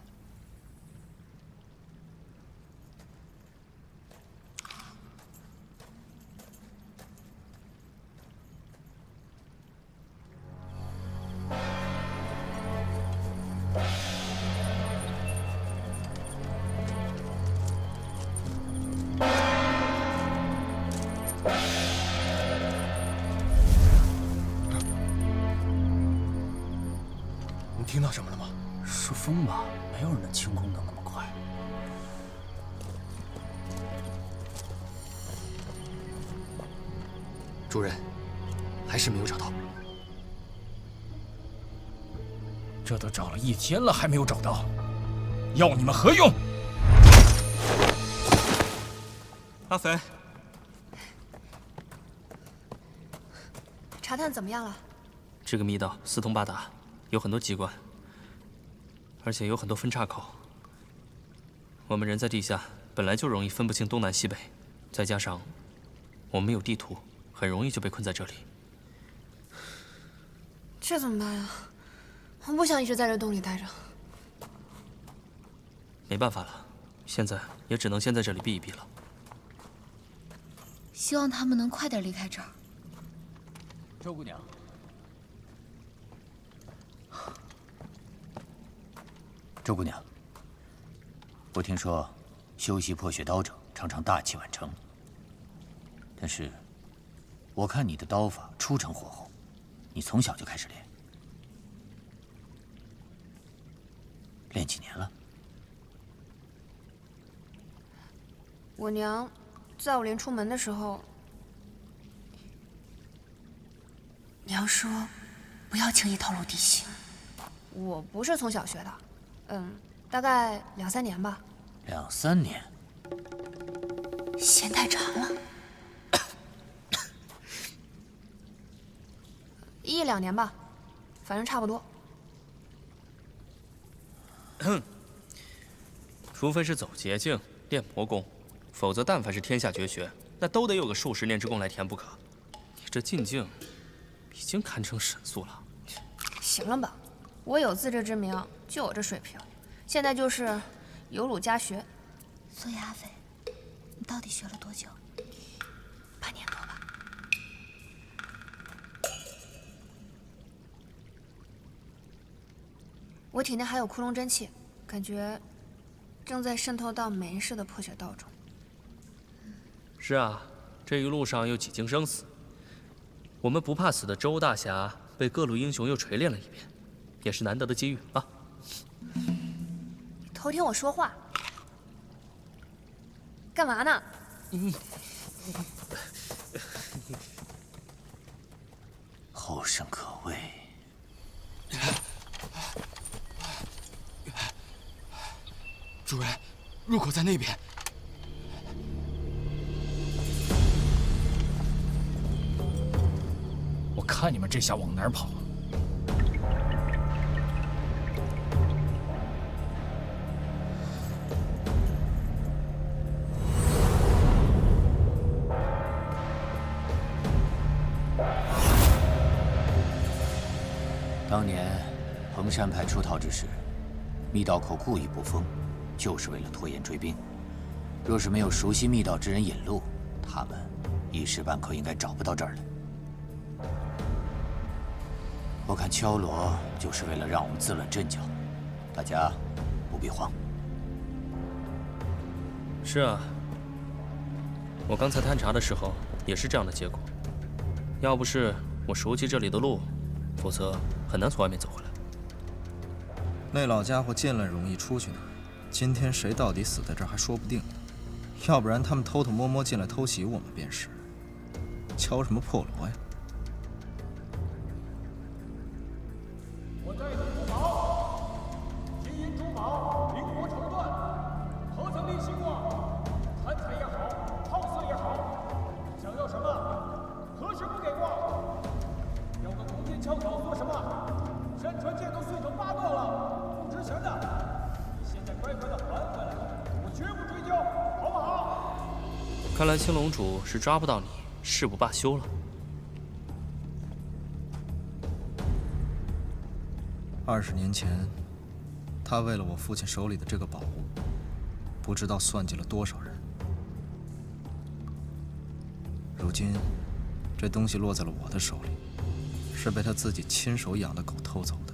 听到什么了吗？是风吧？没有人的轻功能那么快。主人，还是没有找到。这都找了1天了，还没有找到，要你们何用？阿肥，查探怎么样了？这个密道四通八达，有很多机关，而且有很多分岔口。我们人在地下，本来就容易分不清东南西北，再加上我们没有地图，很容易就被困在这里。这怎么办呀？我不想一直在这洞里待着。没办法了，现在也只能先在这里避一避了。希望他们能快点离开这儿。周姑娘，周姑娘，我听说修习破血刀者常常大器晚成，但是我看你的刀法出尘火候，你从小就开始练，练几年了？我娘在我临出门的时候，娘说不要轻易透露底细。我不是从小学的，大概2、3年吧。2、3年，嫌太长了。1、2年吧，反正差不多。除非是走捷径练魔功，否则但凡是天下绝学，那都得有个数十年之功来填不可。你这进境已经堪称神速了。行了吧，我有自知之明，就我这水平，现在就是有辱家学。所以阿飞，你到底学了多久？8年。我体内还有窟窿真气，感觉正在渗透到每一世的破血道中。是啊，这一路上又几经生死，我们不怕死的周大侠被各路英雄又锤炼了一遍，也是难得的机遇啊。偷听我说话，干嘛呢？后生可畏。主人，入口在那边。我看你们这下往哪儿跑？当年衡山派出逃之时，密道口故意不封，就是为了拖延追兵。若是没有熟悉密道之人引路，他们一时半刻应该找不到这儿来。我看敲锣就是为了让我们自乱阵脚，大家不必慌。是啊，我刚才探查的时候也是这样的结果。要不是我熟悉这里的路，否则很难从外面走回来。那老家伙进来容易出去难，今天谁到底死在这儿还说不定。要不然他们偷偷摸摸进来偷袭我们便是。敲什么破锣呀？我带领珠宝，金银珠宝灵活绸缎，何曾立新过？贪财也好，好色也好，想要什么，何时不给过？要个弓箭枪镐做什么？山川剑都碎成八段了，不值钱的。你现在乖乖的还回来，我绝不追究，好不好？看来青龙主是抓不到你，誓不罢休了。20年前，他为了我父亲手里的这个宝物，不知道算计了多少人。如今，这东西落在了我的手里，是被他自己亲手养的狗偷走的。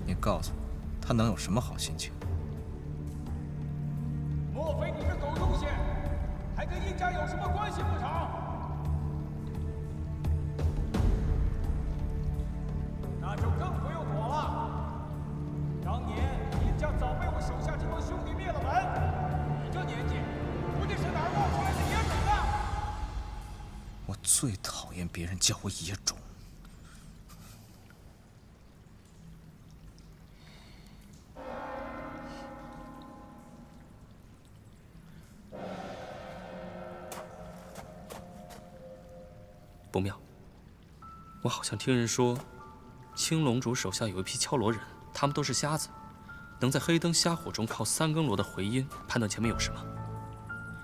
你告诉我，他能有什么好心情？莫非你这狗东西，还跟殷家有什么关系不成？那就更不用躲了。当年殷家早被我手下这帮兄弟灭了门，你这年纪，估计是哪儿冒出来的野种呢？我最讨厌别人叫我野种。不妙，我好像听人说，青龙主手下有一批敲锣人，他们都是瞎子，能在黑灯瞎火中靠3更锣的回音判断前面有什么。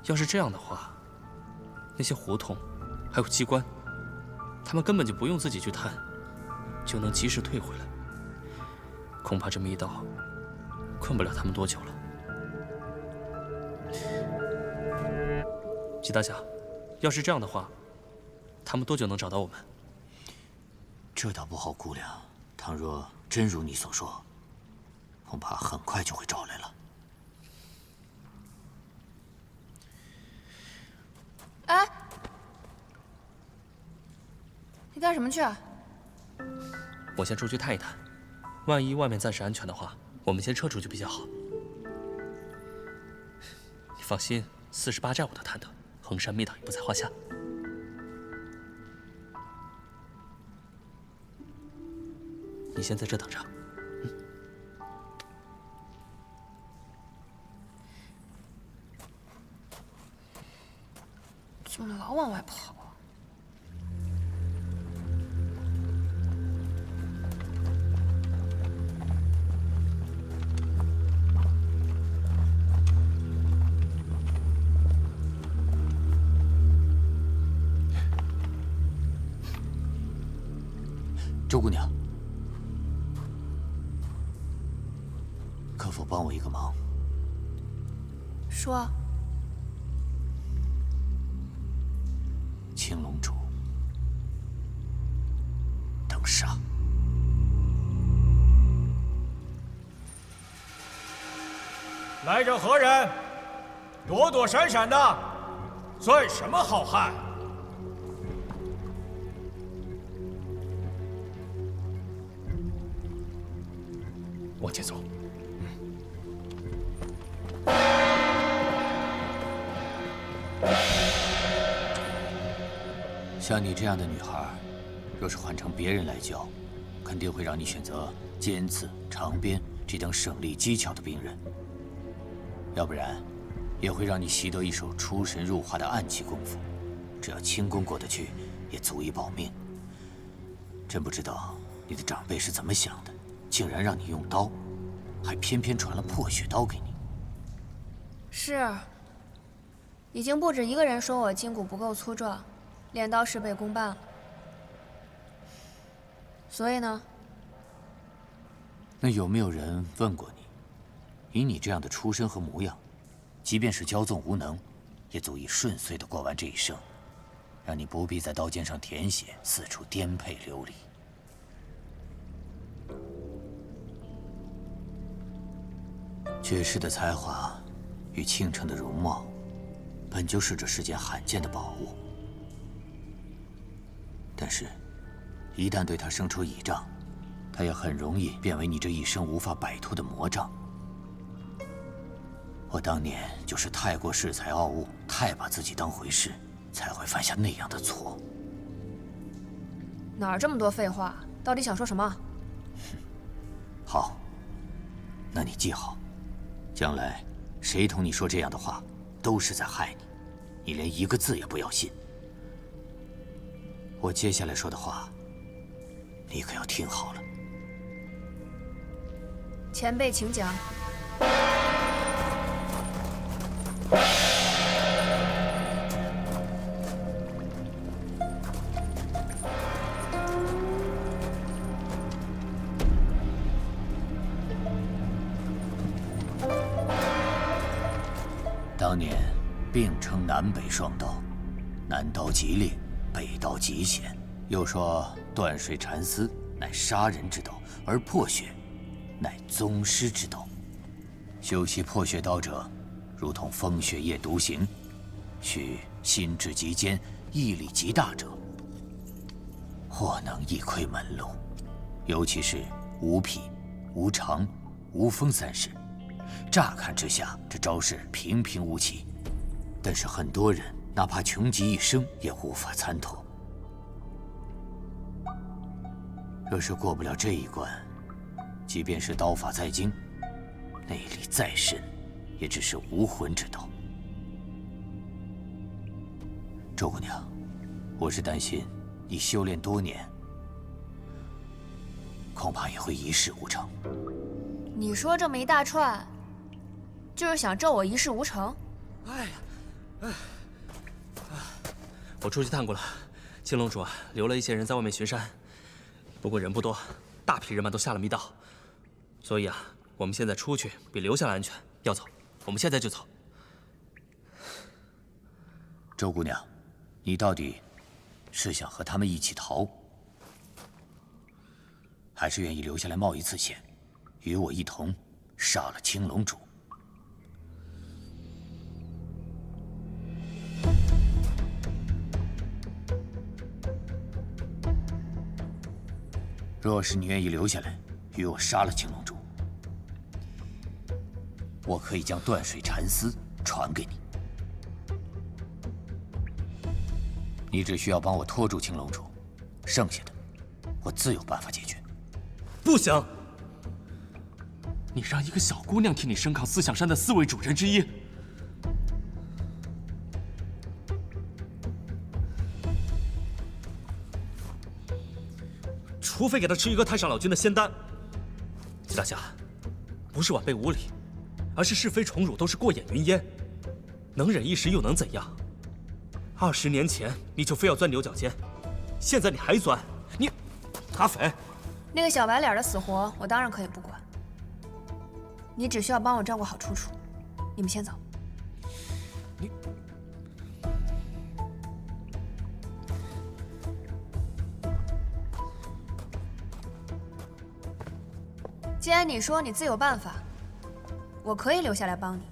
要是这样的话，那些胡同还有机关，他们根本就不用自己去探，就能及时退回来。恐怕这密道困不了他们多久了。纪大侠，要是这样的话，他们多久能找到我们？这倒不好估量。倘若真如你所说，恐怕很快就会找来了。哎，你干什么去啊？我先出去探一探，万一外面暂时安全的话，我们先撤出去比较好。你放心，48寨我都探得，衡山密道也不在话下。你先在这等着。怎么老往外跑啊？周姑娘，可否帮我一个忙？说。青龙主登杀。来者何人？躲躲闪闪的，算什么好汉？往前走。像你这样的女孩，若是换成别人来教，肯定会让你选择尖刺、长鞭这等省力机巧的兵刃，要不然，也会让你习得一手出神入化的暗器功夫，只要轻功过得去，也足以保命。真不知道你的长辈是怎么想的，竟然让你用刀，还偏偏传了破血刀给你。是，已经不止一个人说我筋骨不够粗壮，练刀事倍功半了。所以呢？那有没有人问过你，以你这样的出身和模样，即便是骄纵无能，也足以顺遂地过完这一生，让你不必在刀尖上舔血，四处颠沛流离。绝世的才华与倾城的容貌，本就是这世间罕见的宝物。但是，一旦对它生出倚仗，它也很容易变为你这一生无法摆脱的魔障。我当年就是太过恃才傲物，太把自己当回事，才会犯下那样的错。哪儿这么多废话？到底想说什么？好，那你记好，将来谁同你说这样的话，都是在害你，你连一个字也不要信。我接下来说的话，你可要听好了。前辈请讲。当年并称南北双刀，南刀极烈，北刀极险。又说断水缠丝乃杀人之刀，而破血乃宗师之刀。修习破血刀者，如同风雪夜独行，需心智极坚，毅力极大者，或能一窥门路。尤其是无劈、无长、无锋三式，乍看之下，这招式平平无奇，但是很多人哪怕穷极一生也无法参透。若是过不了这一关，即便是刀法再精，内力再深，也只是无魂之刀。周姑娘，我是担心你修炼多年，恐怕也会一事无成。你说这么一大串，就是想咒我一事无成？哎呀，我出去探过了，青龙主啊，留了一些人在外面巡山，不过人不多，大批人马都下了密道，所以啊，我们现在出去比留下来安全。要走，我们现在就走。周姑娘，你到底是想和他们一起逃，还是愿意留下来冒一次险，与我一同杀了青龙主？若是你愿意留下来，与我杀了青龙主，我可以将断水缠丝传给你。你只需要帮我拖住青龙主，剩下的我自有办法解决。不行！你让一个小姑娘替你升抗思想山的4位主人之一，除非给她吃一个太上老君的仙丹。季大侠，不是晚辈无礼，而是是非宠辱都是过眼云烟，能忍一时又能怎样？20年前你就非要钻牛角尖，现在你还钻，你阿肥，那个小白脸的死活，我当然可以不管。你只需要帮我照顾好楚楚。你们先走。你。既然你说你自有办法，我可以留下来帮你。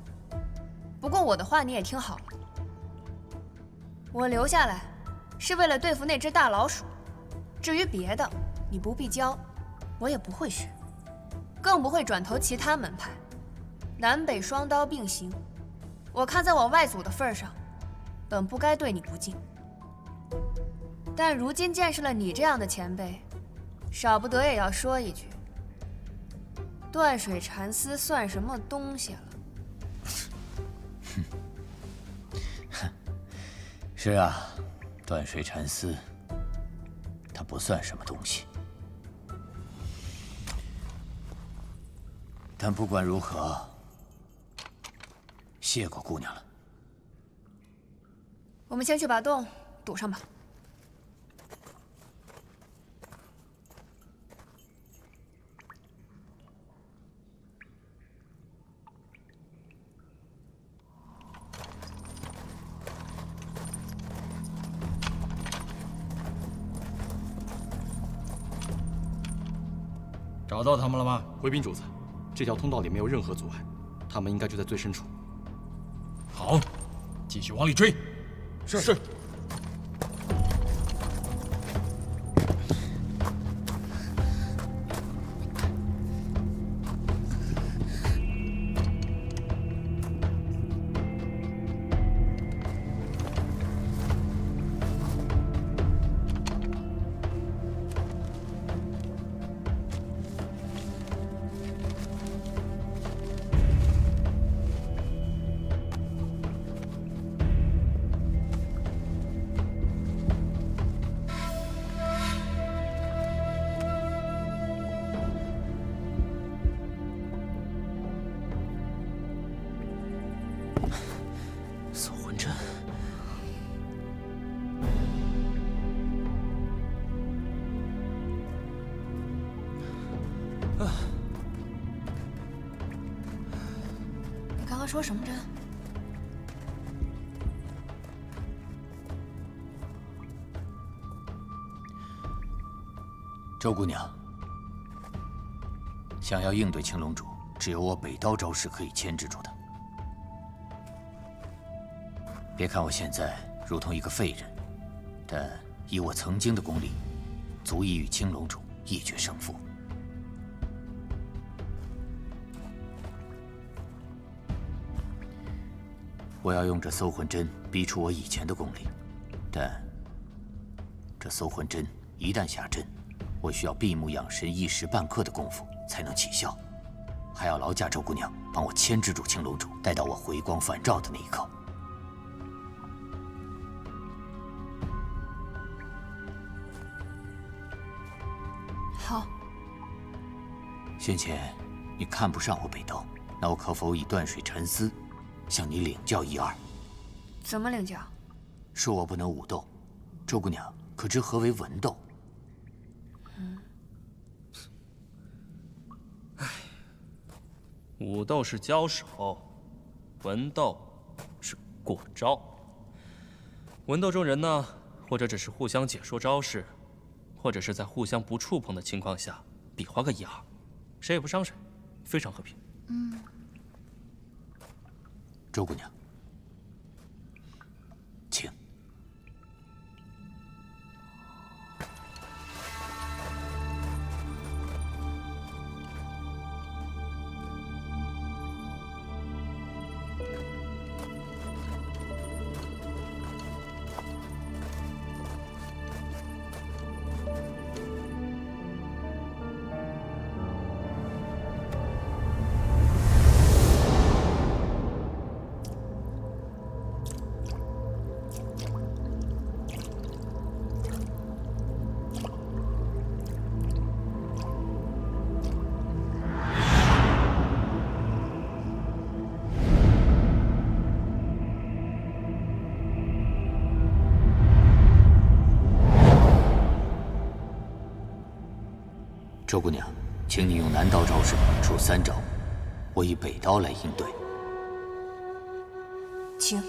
不过我的话你也听好了，我留下来是为了对付那只大老鼠。至于别的，你不必教，我也不会学，更不会转投其他门派。南北双刀并行，我看在我外祖的份上，本不该对你不敬。但如今见识了你这样的前辈，少不得也要说一句：断水禅师算什么东西了？是啊，断水禅师，他不算什么东西。但不管如何，谢过姑娘了。我们先去把洞堵上吧。找到他们了吗？回禀主子，这条通道里没有任何阻碍，他们应该就在最深处。好，继续往里追。是。你刚刚说什么针？周姑娘，想要应对青龙主，只有我北刀招式可以牵制住他。别看我现在如同一个废人，但以我曾经的功力，足以与青龙主一决胜负。我要用这搜魂针逼出我以前的功力，但这搜魂针一旦下阵，我需要闭目养神一时半刻的功夫才能起效，还要劳驾周姑娘帮我牵制住青龙主，待到我回光返照的那一刻。好。先前你看不上我北刀，那我可否以断水沉思向你领教一二？怎么领教？说我不能武斗，周姑娘可知何为文斗？武斗是交手，文斗是过招。文斗中人呢，或者只是互相解说招式，或者是在互相不触碰的情况下比划个一二，谁也不伤谁，非常和平。周姑娘，请。周姑娘，请你用南刀招式出3招，我以北刀来应对。请。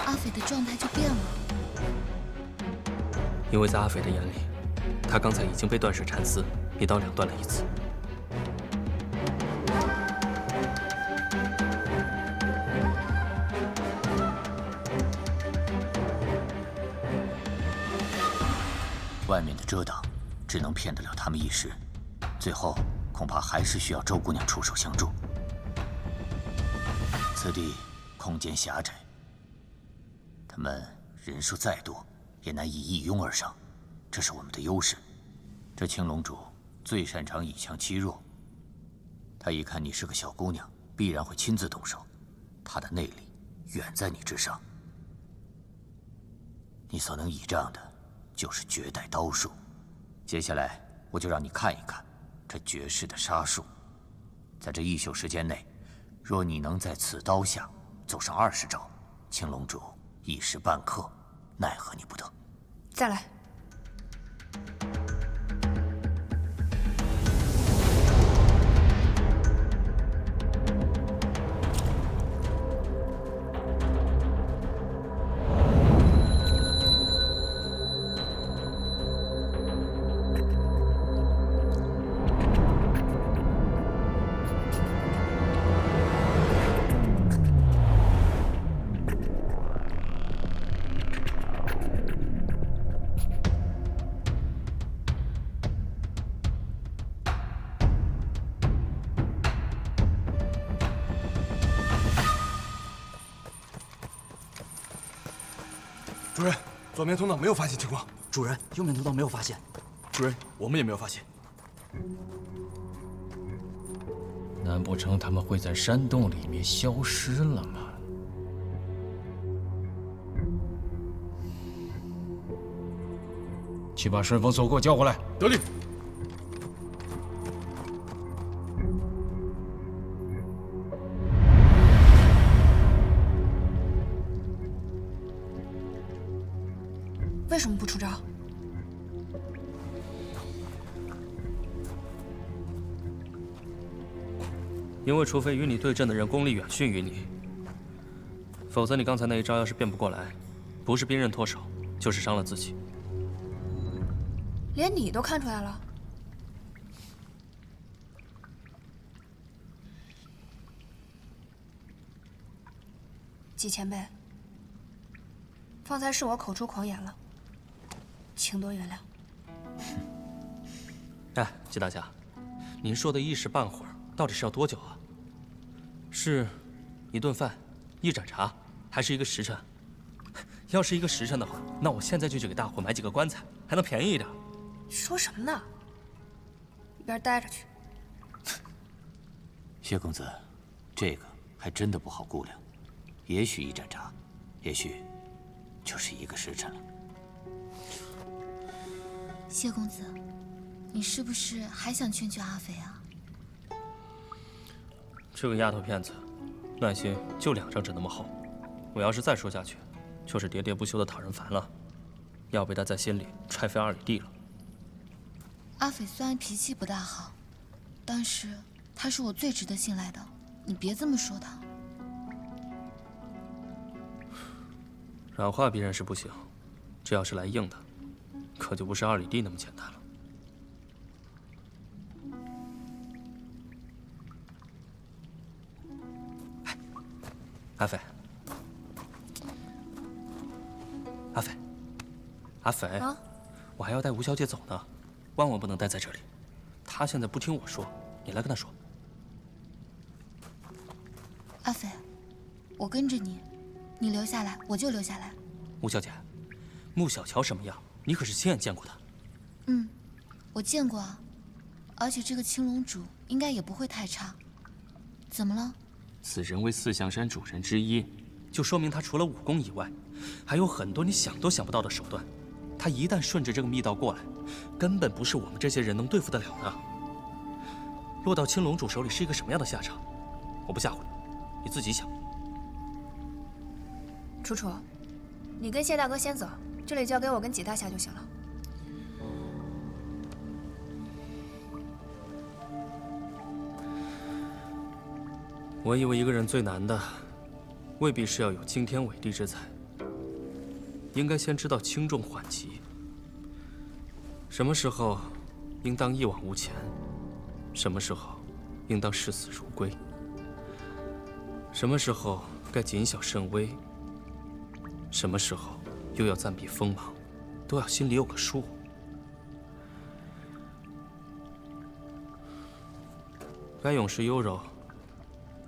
阿斐的状态就变了。因为在阿斐的眼里，他刚才已经被断水禅寺一刀两断了一次。外面的遮挡只能骗得了他们一时，最后恐怕还是需要周姑娘出手相助。此地空间狭窄，他们人数再多，也难以一拥而上，这是我们的优势。这青龙主最擅长以强欺弱，他一看你是个小姑娘，必然会亲自动手，他的内力远在你之上。你所能倚仗的就是绝代刀术，接下来我就让你看一看这绝世的杀术。在这1宿时间内，若你能在此刀下走上20招，青龙主一时半刻奈何你不得。再来。主人，左面通道没有发现情况。主人，右面通道没有发现。主人，我们也没有发现。难不成他们会在山洞里面消失了吗？去把顺风锁给我叫过来。得令。为什么不出招？因为除非与你对阵的人功力远逊于你，否则你刚才那一招要是变不过来，不是兵刃脱手，就是伤了自己。连你都看出来了？季前辈，方才是我口出狂言了，请多原谅。哎，季大侠，您说的一时半会儿，到底是要多久啊？是一顿饭、一盏茶，还是1个时辰？要是1个时辰的话，那我现在就去给大伙买几个棺材，还能便宜一点。说什么呢？一边待着去。谢公子，这个还真的不好估量。也许1盏茶，也许就是1个时辰了。谢公子，你是不是还想劝劝阿斐啊？这个丫头片子，耐心就2张纸那么厚，我要是再说下去，就是喋喋不休的讨人烦了，要被她在心里踹飞2里地了。阿斐虽然脾气不大好，但是他是我最值得信赖的，你别这么说他。软化别人是不行，这要是来硬的，可就不是2里地那么简单了。哎，阿斐，阿斐，阿斐，啊，我还要带吴小姐走呢，万万不能待在这里。她现在不听我说，你来跟她说。阿斐，我跟着你，你留下来我就留下来。吴小姐，穆小乔什么样？你可是亲眼见过的。嗯，我见过啊，而且这个青龙主应该也不会太差。怎么了？此人为4象山主人之一，就说明他除了武功以外，还有很多你想都想不到的手段。他一旦顺着这个密道过来，根本不是我们这些人能对付得了的。落到青龙主手里是一个什么样的下场？我不吓唬你，你自己想。楚楚，你跟谢大哥先走，这里交给我跟纪大侠就行了。我以为一个人最难的，未必是要有惊天伟地之才，应该先知道轻重缓急。什么时候应当一往无前，什么时候应当视死如归，什么时候该谨小慎微，什么时候又要暂避锋芒，都要心里有个数。该勇时优柔，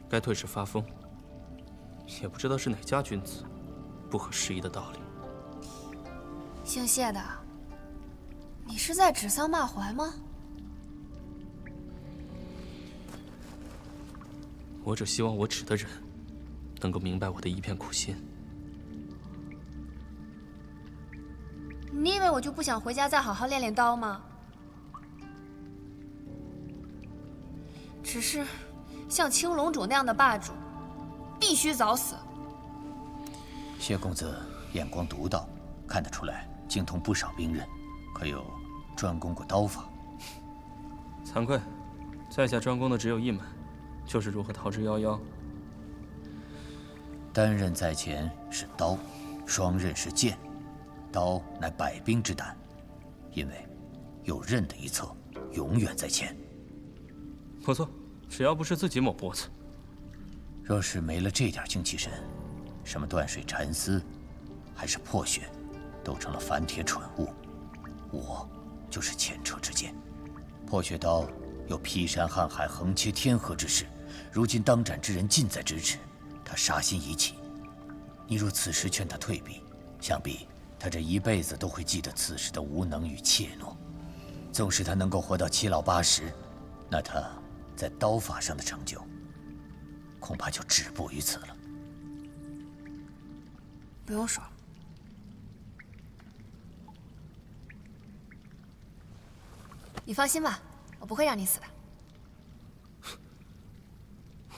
该退时发疯。也不知道是哪家君子，不合时宜的道理。姓谢的，你是在指桑骂槐吗？我只希望我指的人能够明白我的一片苦心。你以为我就不想回家再好好练练刀吗？只是像青龙主那样的霸主，必须早死。谢公子眼光独到，看得出来精通不少兵刃，可有专攻过刀法？惭愧，在下专攻的只有一门，就是如何逃之夭夭。单刃在前是刀，双刃是剑。刀乃百兵之胆，因为有刃的一侧永远在前。不错，只要不是自己抹脖子。若是没了这点精气神，什么断水蚕丝，还是破血，都成了凡铁蠢物。我就是前车之鉴。破血刀有劈山撼海、横切天河之势，如今当斩之人近在咫尺，他杀心已起。你若此时劝他退避，想必他这一辈子都会记得此时的无能与怯懦。纵使他能够活到7老80，那他在刀法上的成就，恐怕就止步于此了。不用说了，你放心吧，我不会让你死的。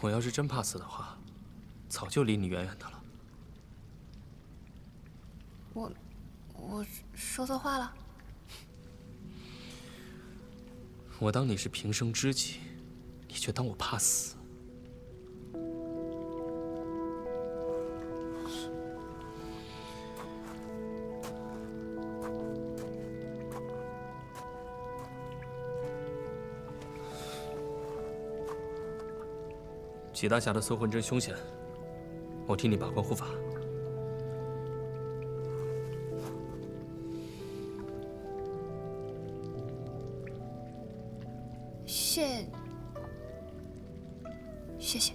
我要是真怕死的话，早就离你远远的了。我说错话了？我当你是平生知己，你却当我怕死。纪大侠的搜魂针凶险，我替你把关护法。谢谢。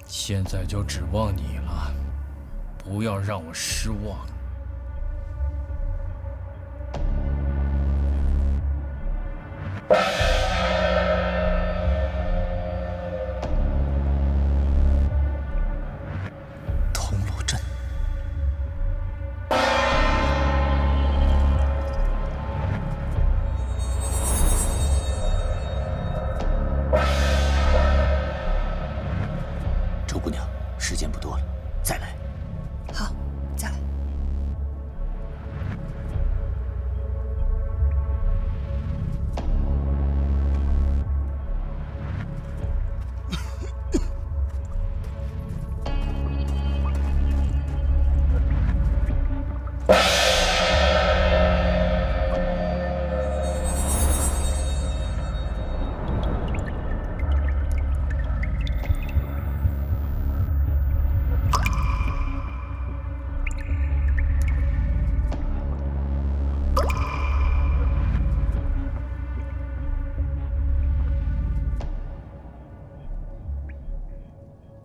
现在就指望你了，不要让我失望。通罗阵，周姑娘，时间不多了，再来。好，再来。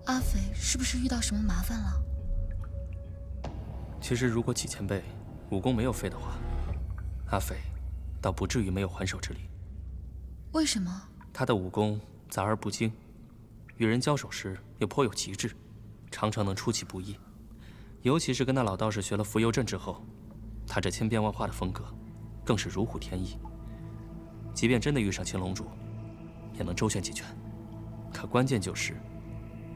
阿斐是不是遇到什么麻烦了？其实，如果纪前辈武功没有废的话，阿斐倒不至于没有还手之力。为什么？他的武功杂而不精，与人交手时又颇有极致，常常能出其不意。尤其是跟那老道士学了浮游阵之后，他这千变万化的风格，更是如虎添翼，即便真的遇上青龙主，也能周旋几拳。可关键就是，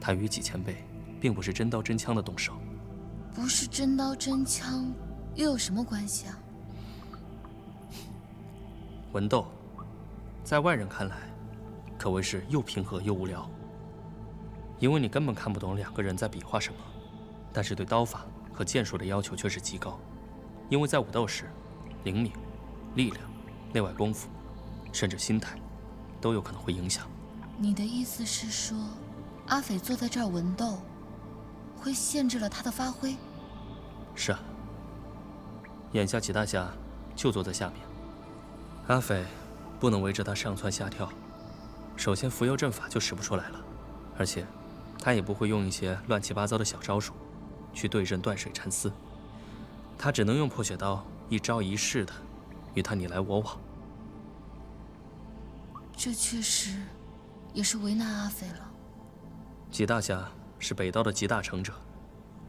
他与几前辈并不是真刀真枪的动手。不是真刀真枪，又有什么关系啊？文斗，在外人看来，可谓是又平和又无聊。因为你根本看不懂两个人在比划什么，但是对刀法和剑术的要求却是极高。因为在武斗时，灵敏、力量、内外功夫，甚至心态，都有可能会影响。你的意思是说，阿斐坐在这儿文斗，会限制了他的发挥？是啊。眼下几大侠就坐在下面，阿斐不能围着他上蹿下跳。首先扶摇阵法就使不出来了，而且他也不会用一些乱七八糟的小招数去对阵断水禅丝，他只能用破血刀一招一式的与他你来我往。这确实也是为难阿斐了。几大侠是北刀的集大成者，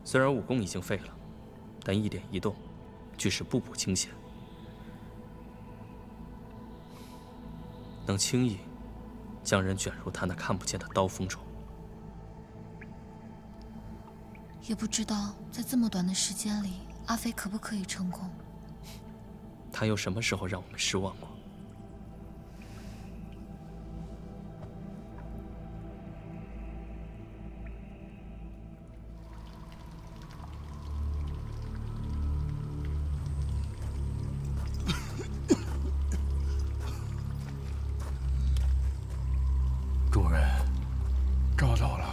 虽然武功已经废了，但一点一动俱是步步惊险，能轻易将人卷入他那看不见的刀锋中。也不知道在这么短的时间里，阿斐可不可以成功？他又什么时候让我们失望过？主人，找到了。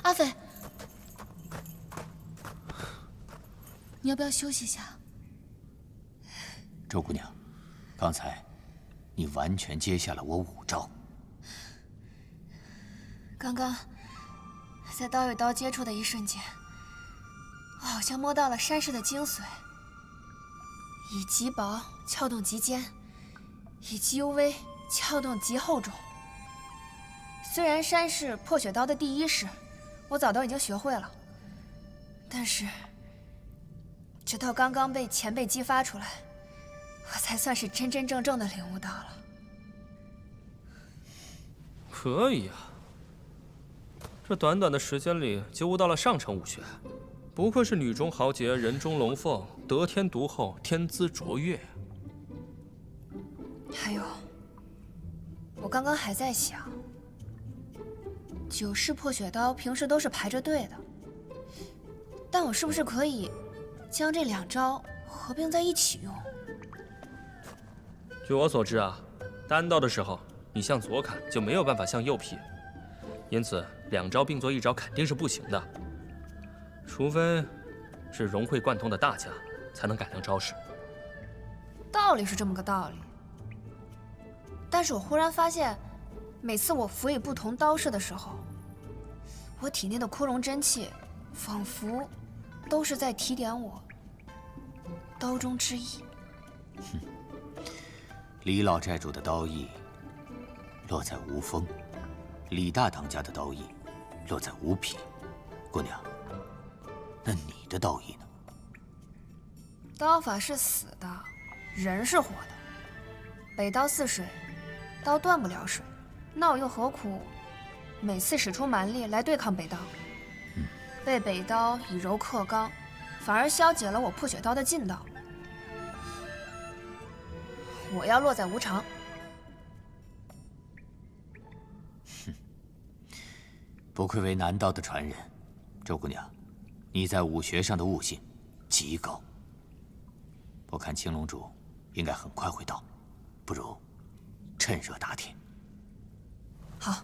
阿斐，你要不要休息一下？周姑娘，刚才你完全接下了我5招。刚刚在刀与刀接触的一瞬间，我好像摸到了山势的精髓，以极薄撬动极坚，以极幽微撬动极厚重。虽然山势破血刀的第一式我早都已经学会了，但是直到刚刚被前辈激发出来，我才算是真真正正的领悟到了。可以啊，这短短的时间里就悟到了上乘武学，不愧是女中豪杰，人中龙凤，得天独厚，天资卓越。还有，我刚刚还在想9式破血刀平时都是排着队的，但我是不是可以将这2招合并在一起用？据我所知啊，单刀的时候你向左砍就没有办法向右劈，因此2招并作一招肯定是不行的，除非是融会贯通的大家才能改良招式。道理是这么个道理，但是我忽然发现，每次我辅以不同刀式的时候，我体内的枯荣真气仿佛都是在提点我刀中之意。李老寨主的刀意落在无锋，李大当家的刀意落在无匹。姑娘，那你的刀意呢？刀法是死的，人是活的。北刀似水，刀断不了水，那我又何苦每次使出蛮力来对抗北刀？被北刀以柔克刚，反而消解了我破血刀的劲道。我要落在无常。不愧为南道的传人，周姑娘，你在武学上的悟性极高。我看青龙主应该很快会到，不如趁热打铁。好。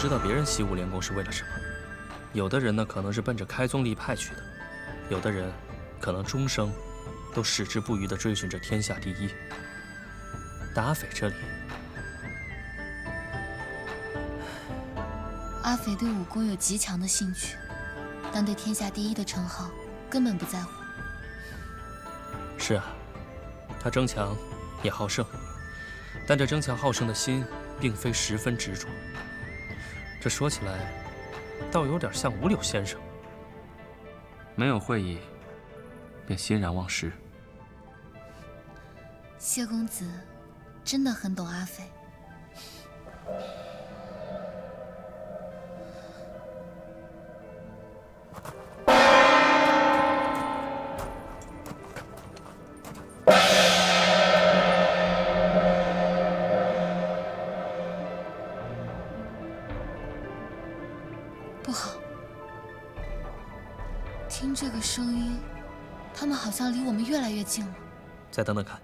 知道别人习武练功是为了什么。有的人呢，可能是奔着开宗立派去的；有的人，可能终生都矢志不渝地追寻着天下第一。但阿斐这里，阿斐对武功有极强的兴趣，但对天下第一的称号根本不在乎。是啊，他争强也好胜，但这争强好胜的心并非十分执着。这说起来，倒有点像五柳先生，没有会意，便欣然忘食。谢公子真的很懂阿斐。不好，听这个声音，他们好像离我们越来越近了。再等等看，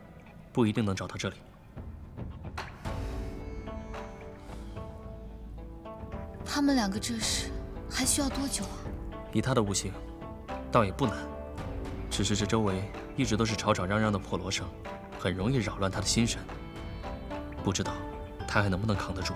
不一定能找到这里。他们两个这时还需要多久啊？以他的悟性，倒也不难，只是这周围一直都是吵吵嚷嚷的破锣声，很容易扰乱他的心神。不知道他还能不能扛得住。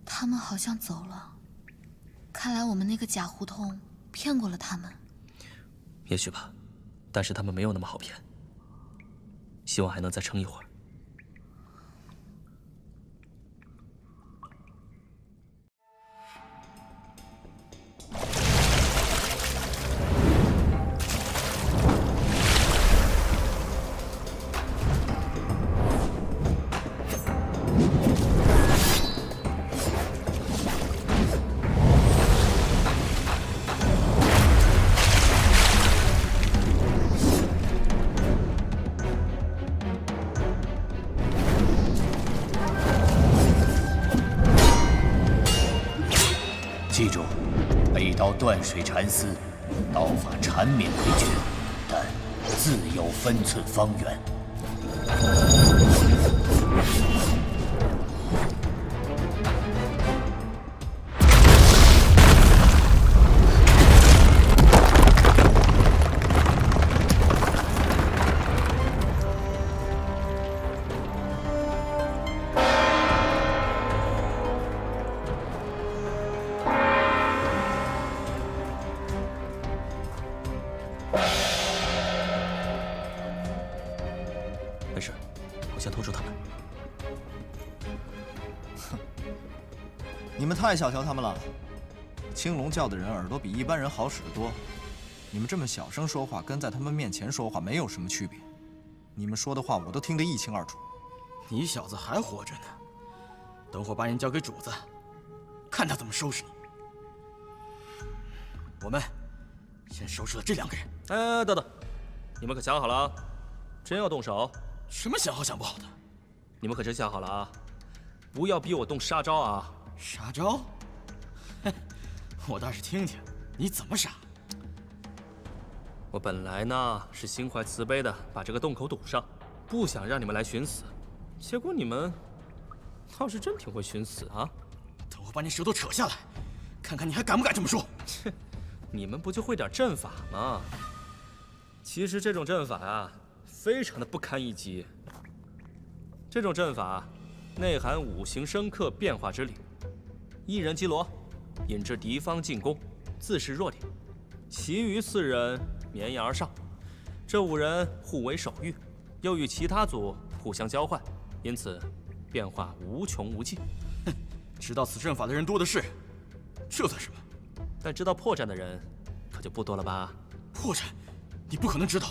他们好像走了，看来我们那个假胡同骗过了他们。也许吧，但是他们没有那么好骗。希望还能再撑一会儿。记住，北刀断水缠丝，刀法缠绵回绝，但自有分寸方圆。没事，我先拖住他们。哼，你们太小瞧他们了。青龙教的人耳朵比一般人好使得多，你们这么小声说话，跟在他们面前说话没有什么区别。你们说的话我都听得一清二楚。你小子还活着呢，等会儿把人交给主子，看他怎么收拾你。我们先收拾了这2个人。哎，等等，你们可想好了啊？真要动手？什么想好想不好的？你们可真想好了啊！不要逼我动杀招啊！杀招？哼，我倒是听听你怎么杀。我本来呢是心怀慈悲的，把这个洞口堵上，不想让你们来寻死。结果你们倒是真挺会寻死啊！等我把你舌头扯下来，看看你还敢不敢这么说。切，你们不就会点阵法吗？其实这种阵法啊，非常的不堪一击。这种阵法内含五行生克变化之力，一人击罗，引致敌方进攻，自示弱点，其余4人绵延而上。这5人互为手谕，又与其他组互相交换，因此变化无穷无尽。哼，知道此阵法的人多的是，这算什么？但知道破绽的人可就不多了吧？破绽，你不可能知道。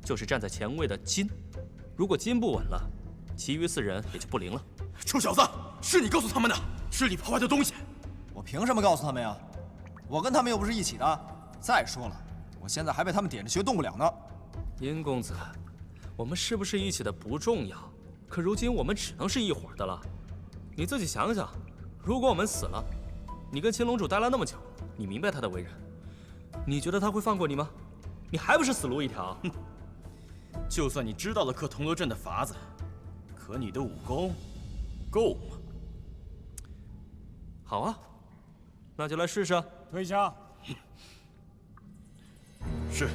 就是站在前卫的金，如果金不稳了，其余4人也就不灵了。臭小子，是你告诉他们的，是你破坏的东西。我凭什么告诉他们呀？我跟他们又不是一起的。再说了，我现在还被他们点着穴动不了呢。殷公子，我们是不是一起的不重要，可如今我们只能是一伙的了。你自己想想，如果我们死了，你跟青龙主待了那么久，你明白他的为人，你觉得他会放过你吗？你还不是死路一条？就算你知道了克铜锣阵的法子，可你的武功够吗？好啊，那就来试试。退下。是。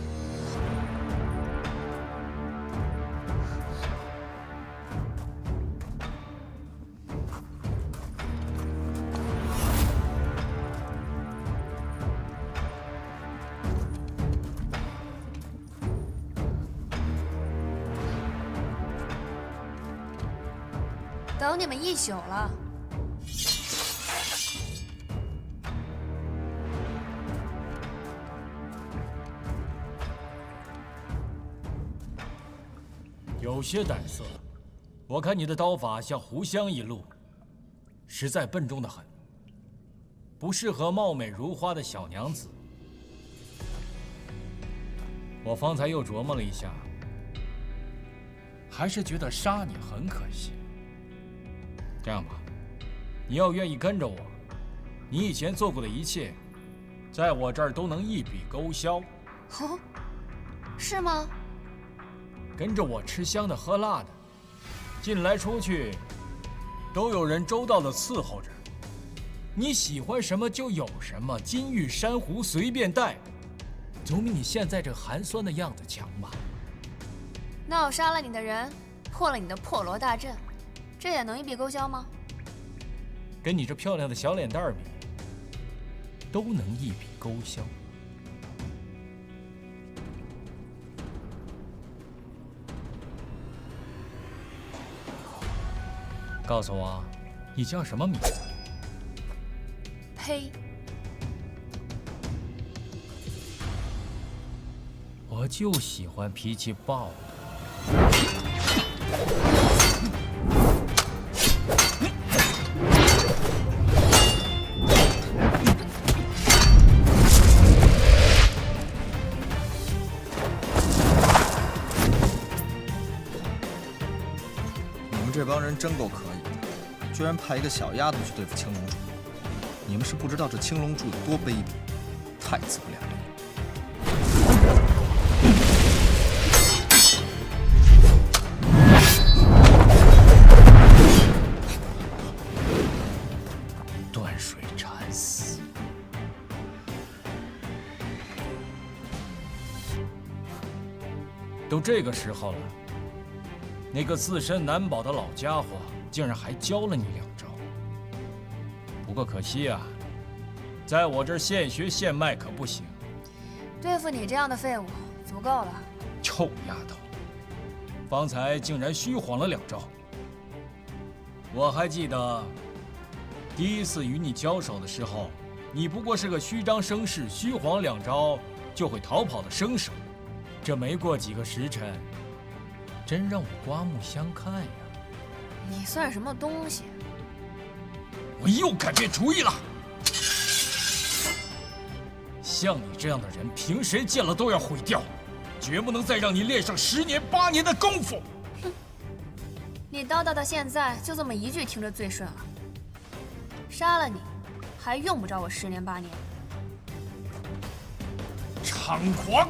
等你们一宿了。有些胆色，我看你的刀法像狐香一路，实在笨重的很，不适合貌美如花的小娘子。我方才又琢磨了一下，还是觉得杀你很可惜。这样吧，你要愿意跟着我，你以前做过的一切，在我这儿都能一笔勾销。哦，是吗？跟着我吃香的喝辣的，进来出去，都有人周到的伺候着。你喜欢什么就有什么，金玉珊瑚随便带，总比你现在这寒酸的样子强吧？那我杀了你的人，破了你的破罗大阵，这也能一笔勾销吗？跟你这漂亮的小脸蛋儿比，都能一笔勾销。告诉我，你叫什么名字？呸！我就喜欢脾气暴的。你们这帮人真够可以的，居然派一个小丫头去对付青龙主。你们是不知道这青龙主有多卑鄙，太自不量力。断水禅死。都这个时候了，那个自身难保的老家伙竟然还教了你2招。不过可惜啊，在我这儿现学现卖可不行。对付你这样的废物足够了。臭丫头，方才竟然虚晃了2招。我还记得，第一次与你交手的时候，你不过是个虚张声势、虚晃2招就会逃跑的生手。这没过几个时辰，真让我刮目相看呀！你算什么东西？我又改变主意了。像你这样的人，凭谁见了都要毁掉，绝不能再让你练上10年8年的功夫。哼！你叨叨到现在，就这么一句听着最顺了。杀了你，还用不着我10年8年。猖狂！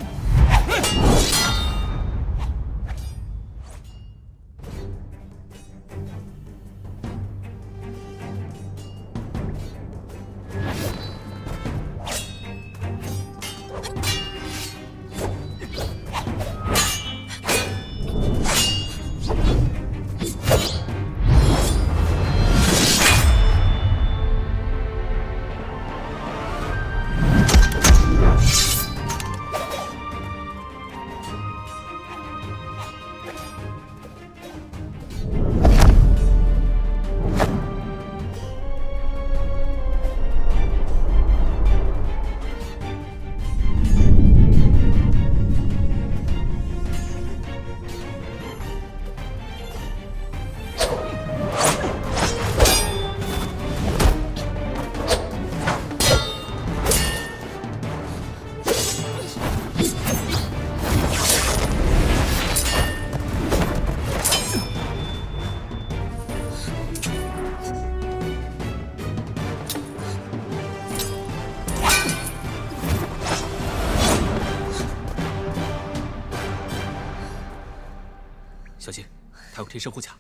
小心，他有贴身护甲。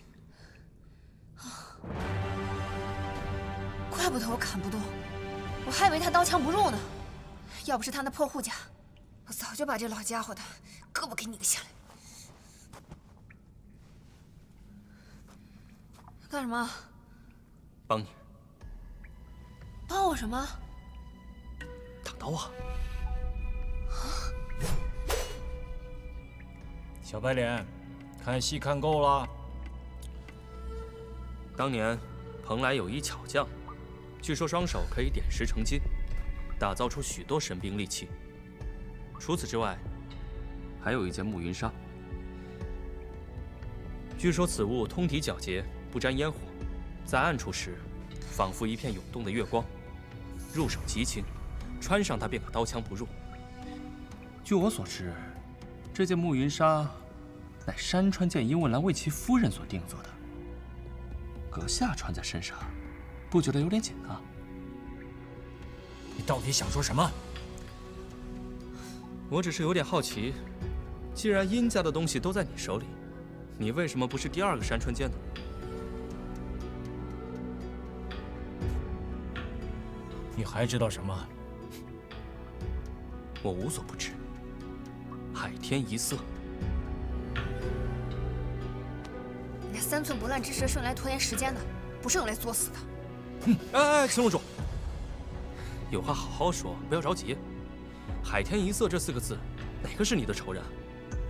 怪不得我砍不动，我还以为他刀枪不入呢。要不是他那破护甲，我早就把这老家伙的胳膊给拧下来。干什么？帮你。帮我什么？挡刀啊！小白脸，看戏看够了。当年蓬莱有一巧匠，据说双手可以点石成金，打造出许多神兵利器。除此之外，还有一件暮云纱。据说此物通体皎洁，不沾烟火，在暗处时，仿佛一片涌动的月光。入手极轻，穿上它便可刀枪不入。据我所知，这件暮云纱乃山川剑殷文兰为其夫人所定做的。阁下穿在身上，不觉得有点紧啊？你到底想说什么？我只是有点好奇，既然殷家的东西都在你手里，你为什么不是第二个山川剑呢？你还知道什么？我无所不知。海天一色。你那3寸不烂之舌是用来拖延时间的，不是用来作死的。哎，青龙主，有话好好说，不要着急。海天一色这4个字，哪个是你的仇人？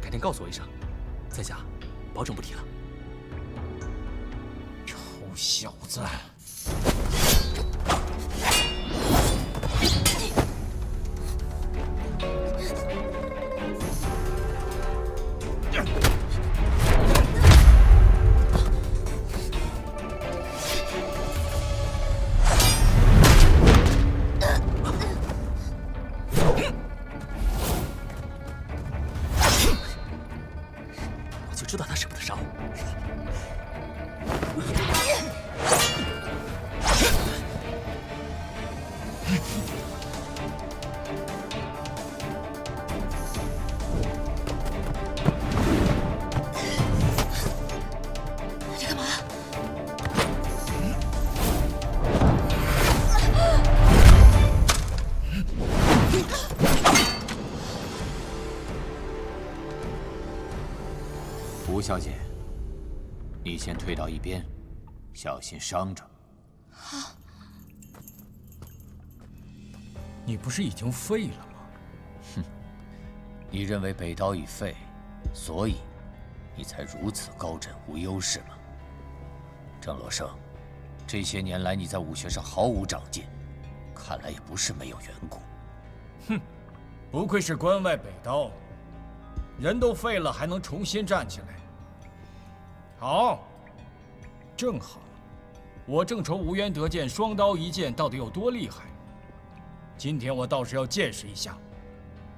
改天告诉我一声，在家保证不提了。臭小子！知道他舍不得杀我。你干嘛？吴小姐，你先退到一边，小心伤着。好。你不是已经废了吗？哼，你认为北刀已废，所以你才如此高枕无忧是吗？郑罗生，这些年来你在武学上毫无长进，看来也不是没有缘故。哼，不愧是关外北刀，人都废了还能重新站起来。好，正好，我正愁无缘得见双刀一剑到底有多厉害。今天我倒是要见识一下，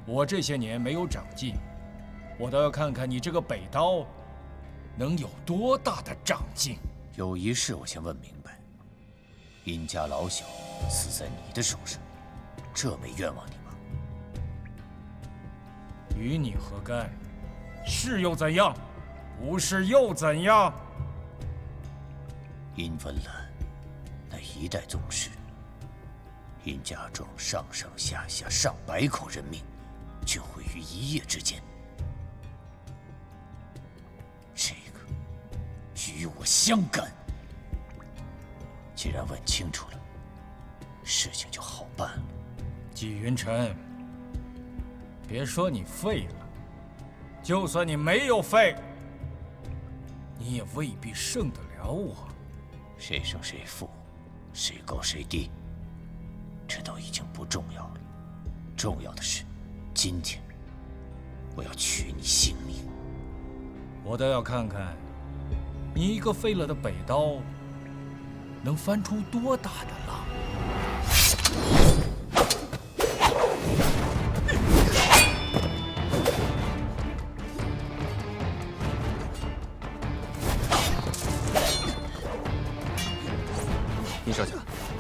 我这些年没有长进，我倒要看看你这个北刀能有多大的长进。有一事我先问明白，殷家老小死在你的手上，这没冤枉你吗？与你何干？是又怎样？不是又怎样？殷文兰，那一代宗师，殷家庄上上下下上百口人命，就毁于一夜之间。这个与我相干。既然问清楚了，事情就好办了。纪云辰，别说你废了，就算你没有废，你也未必胜得了我。谁胜谁负，谁高谁低，这都已经不重要了。重要的是，今天我要取你性命。我倒要看看，你一个废了的北刀，能翻出多大的浪。殷少侠，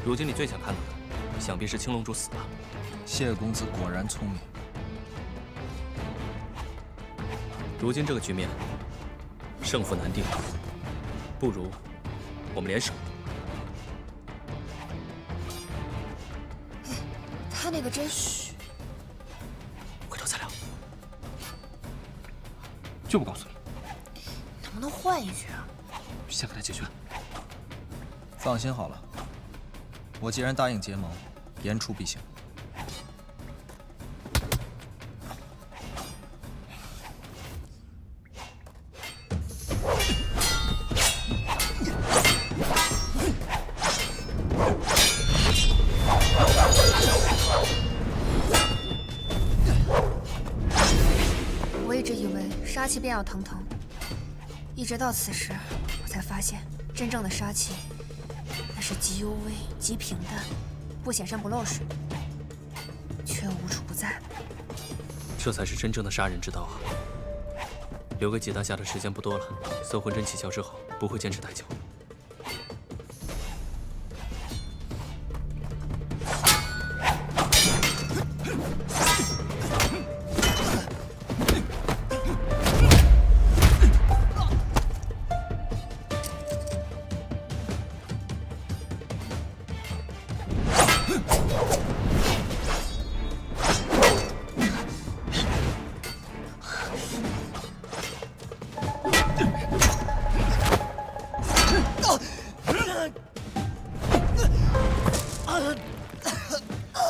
如今你最想看到的，想必是青龙主死了。谢公子果然聪明。如今这个局面，胜负难定，不如我们联手。他那个针是……回头再聊。就不告诉你，能不能换一句啊？先给他解决。放心好了，我既然答应结盟，言出必行。我一直以为杀气便要腾腾，一直到此时，我才发现真正的杀气，那是极幽微、极平淡，不显山不露水，却无处不在。这才是真正的杀人之道啊！留给纪大侠的时间不多了，搜魂针起效之后，不会坚持太久。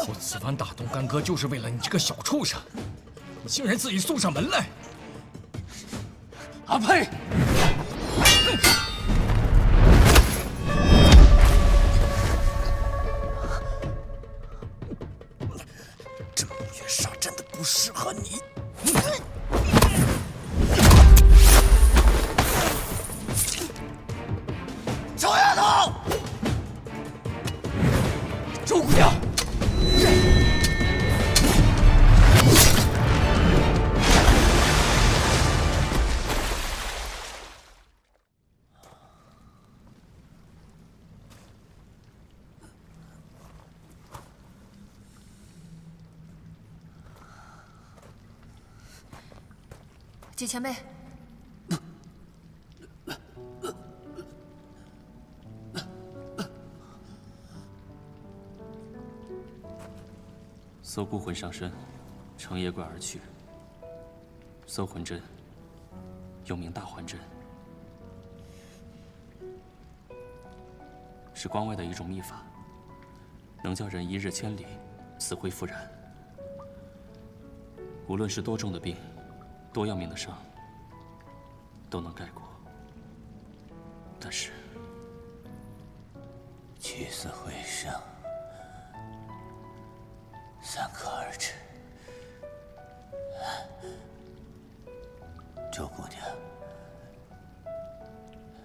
我此番打动干哥，就是为了你这个小畜生，你竟然自己送上门来！阿呸！这木月杀真的不适合你。小丫头，周姑娘。纪前辈，搜孤魂上身，乘夜怪而去。搜魂针，又名大还针，是关外的一种秘法，能叫人一日千里，死灰复燃。无论是多重的病，多要命的伤，都能盖过。但是，起死回生，三可而止。周姑娘，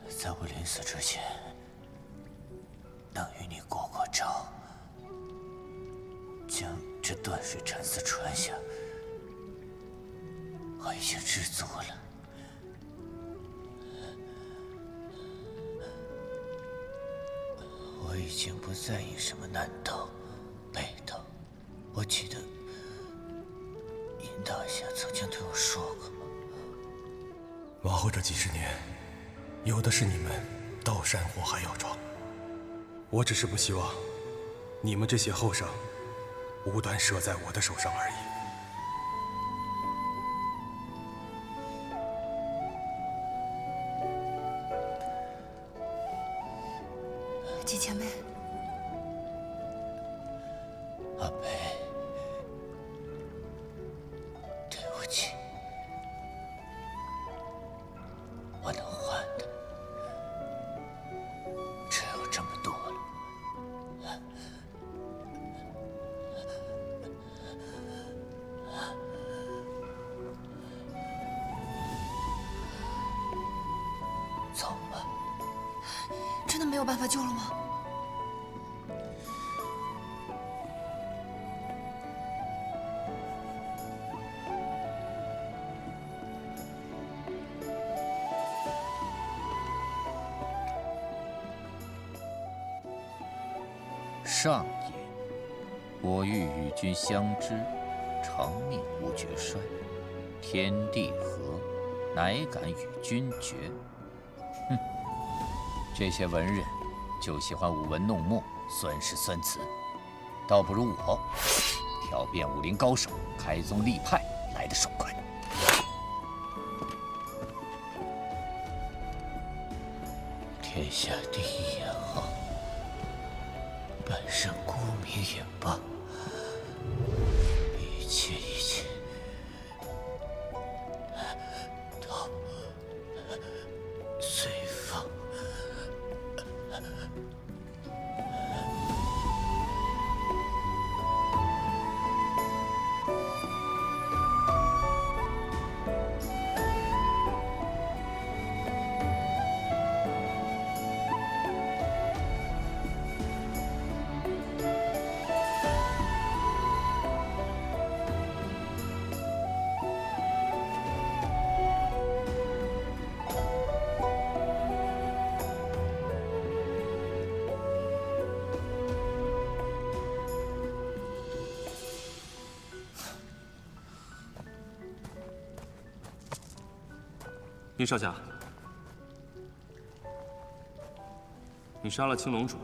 在我临死之前，能与你过过招，将这断水禅寺传下，我已经知足了。我已经不在意什么南道、北道，我记得殷殷大侠曾经对我说过，往后这几十年，有的是你们刀山火海要闯。我只是不希望你们这些后生无端折在我的手上而已。季前辈，阿梅，对不起，我能还的只有这么多了。走吧。真的没有办法救了吗？上也，我欲与君相知，成命无绝帅。天地合，乃敢与君绝。哼，这些文人就喜欢舞文弄墨，酸诗酸词，倒不如我挑遍武林高手，开宗立派来得爽快。天下第一也好，半生沽名也罢，一切都随风。殷少侠，你杀了青龙主，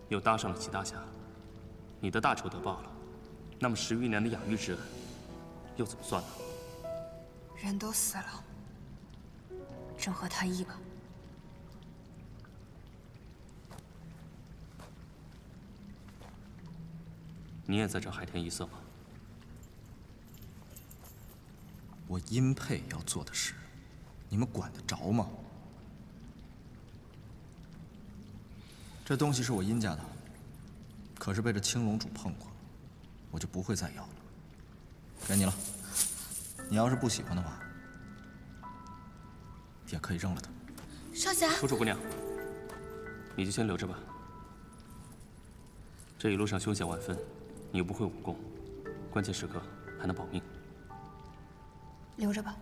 又搭上了齐大侠，你的大仇得报了。那么10余年的养育之恩，又怎么算呢？人都死了，正合他意吧。你也在这海天一色吗？我殷沛要做的事，你们管得着吗？这东西是我殷家的，可是被这青龙主碰过，我就不会再要了。给你了，你要是不喜欢的话，也可以扔了它。少侠，楚楚姑娘，你就先留着吧。这一路上凶险万分，你又不会武功，关键时刻还能保命。留着吧。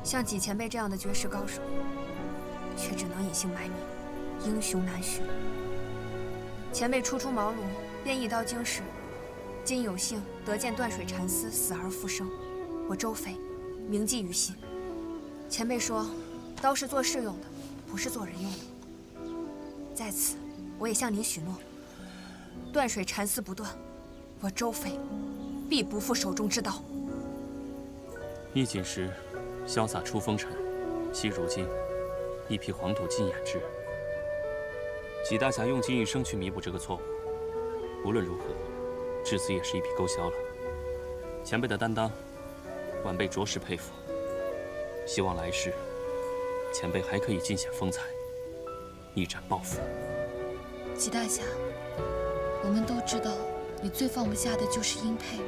像季前辈这样的绝世高手，却只能隐姓埋名，英雄难寻。前辈初出茅庐，便一刀经世，今有幸得见断水禅师死而复生，我周飞铭记于心。前辈说，刀是做事用的，不是做人用的。在此，我也向您许诺，断水禅师不断，我周飞必不负手中之刀。忆锦时，潇洒出风尘；惜如今，一匹黄土尽掩志。纪大侠用尽一生去弥补这个错误，无论如何，至此也是一笔勾销了。前辈的担当，晚辈着实佩服。希望来世，前辈还可以尽显风采，一展抱负。纪大侠，我们都知道，你最放不下的就是殷沛。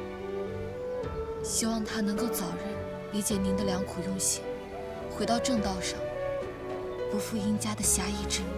希望他能够早日理解您的良苦用心，回到正道上，不负殷家的侠义之名。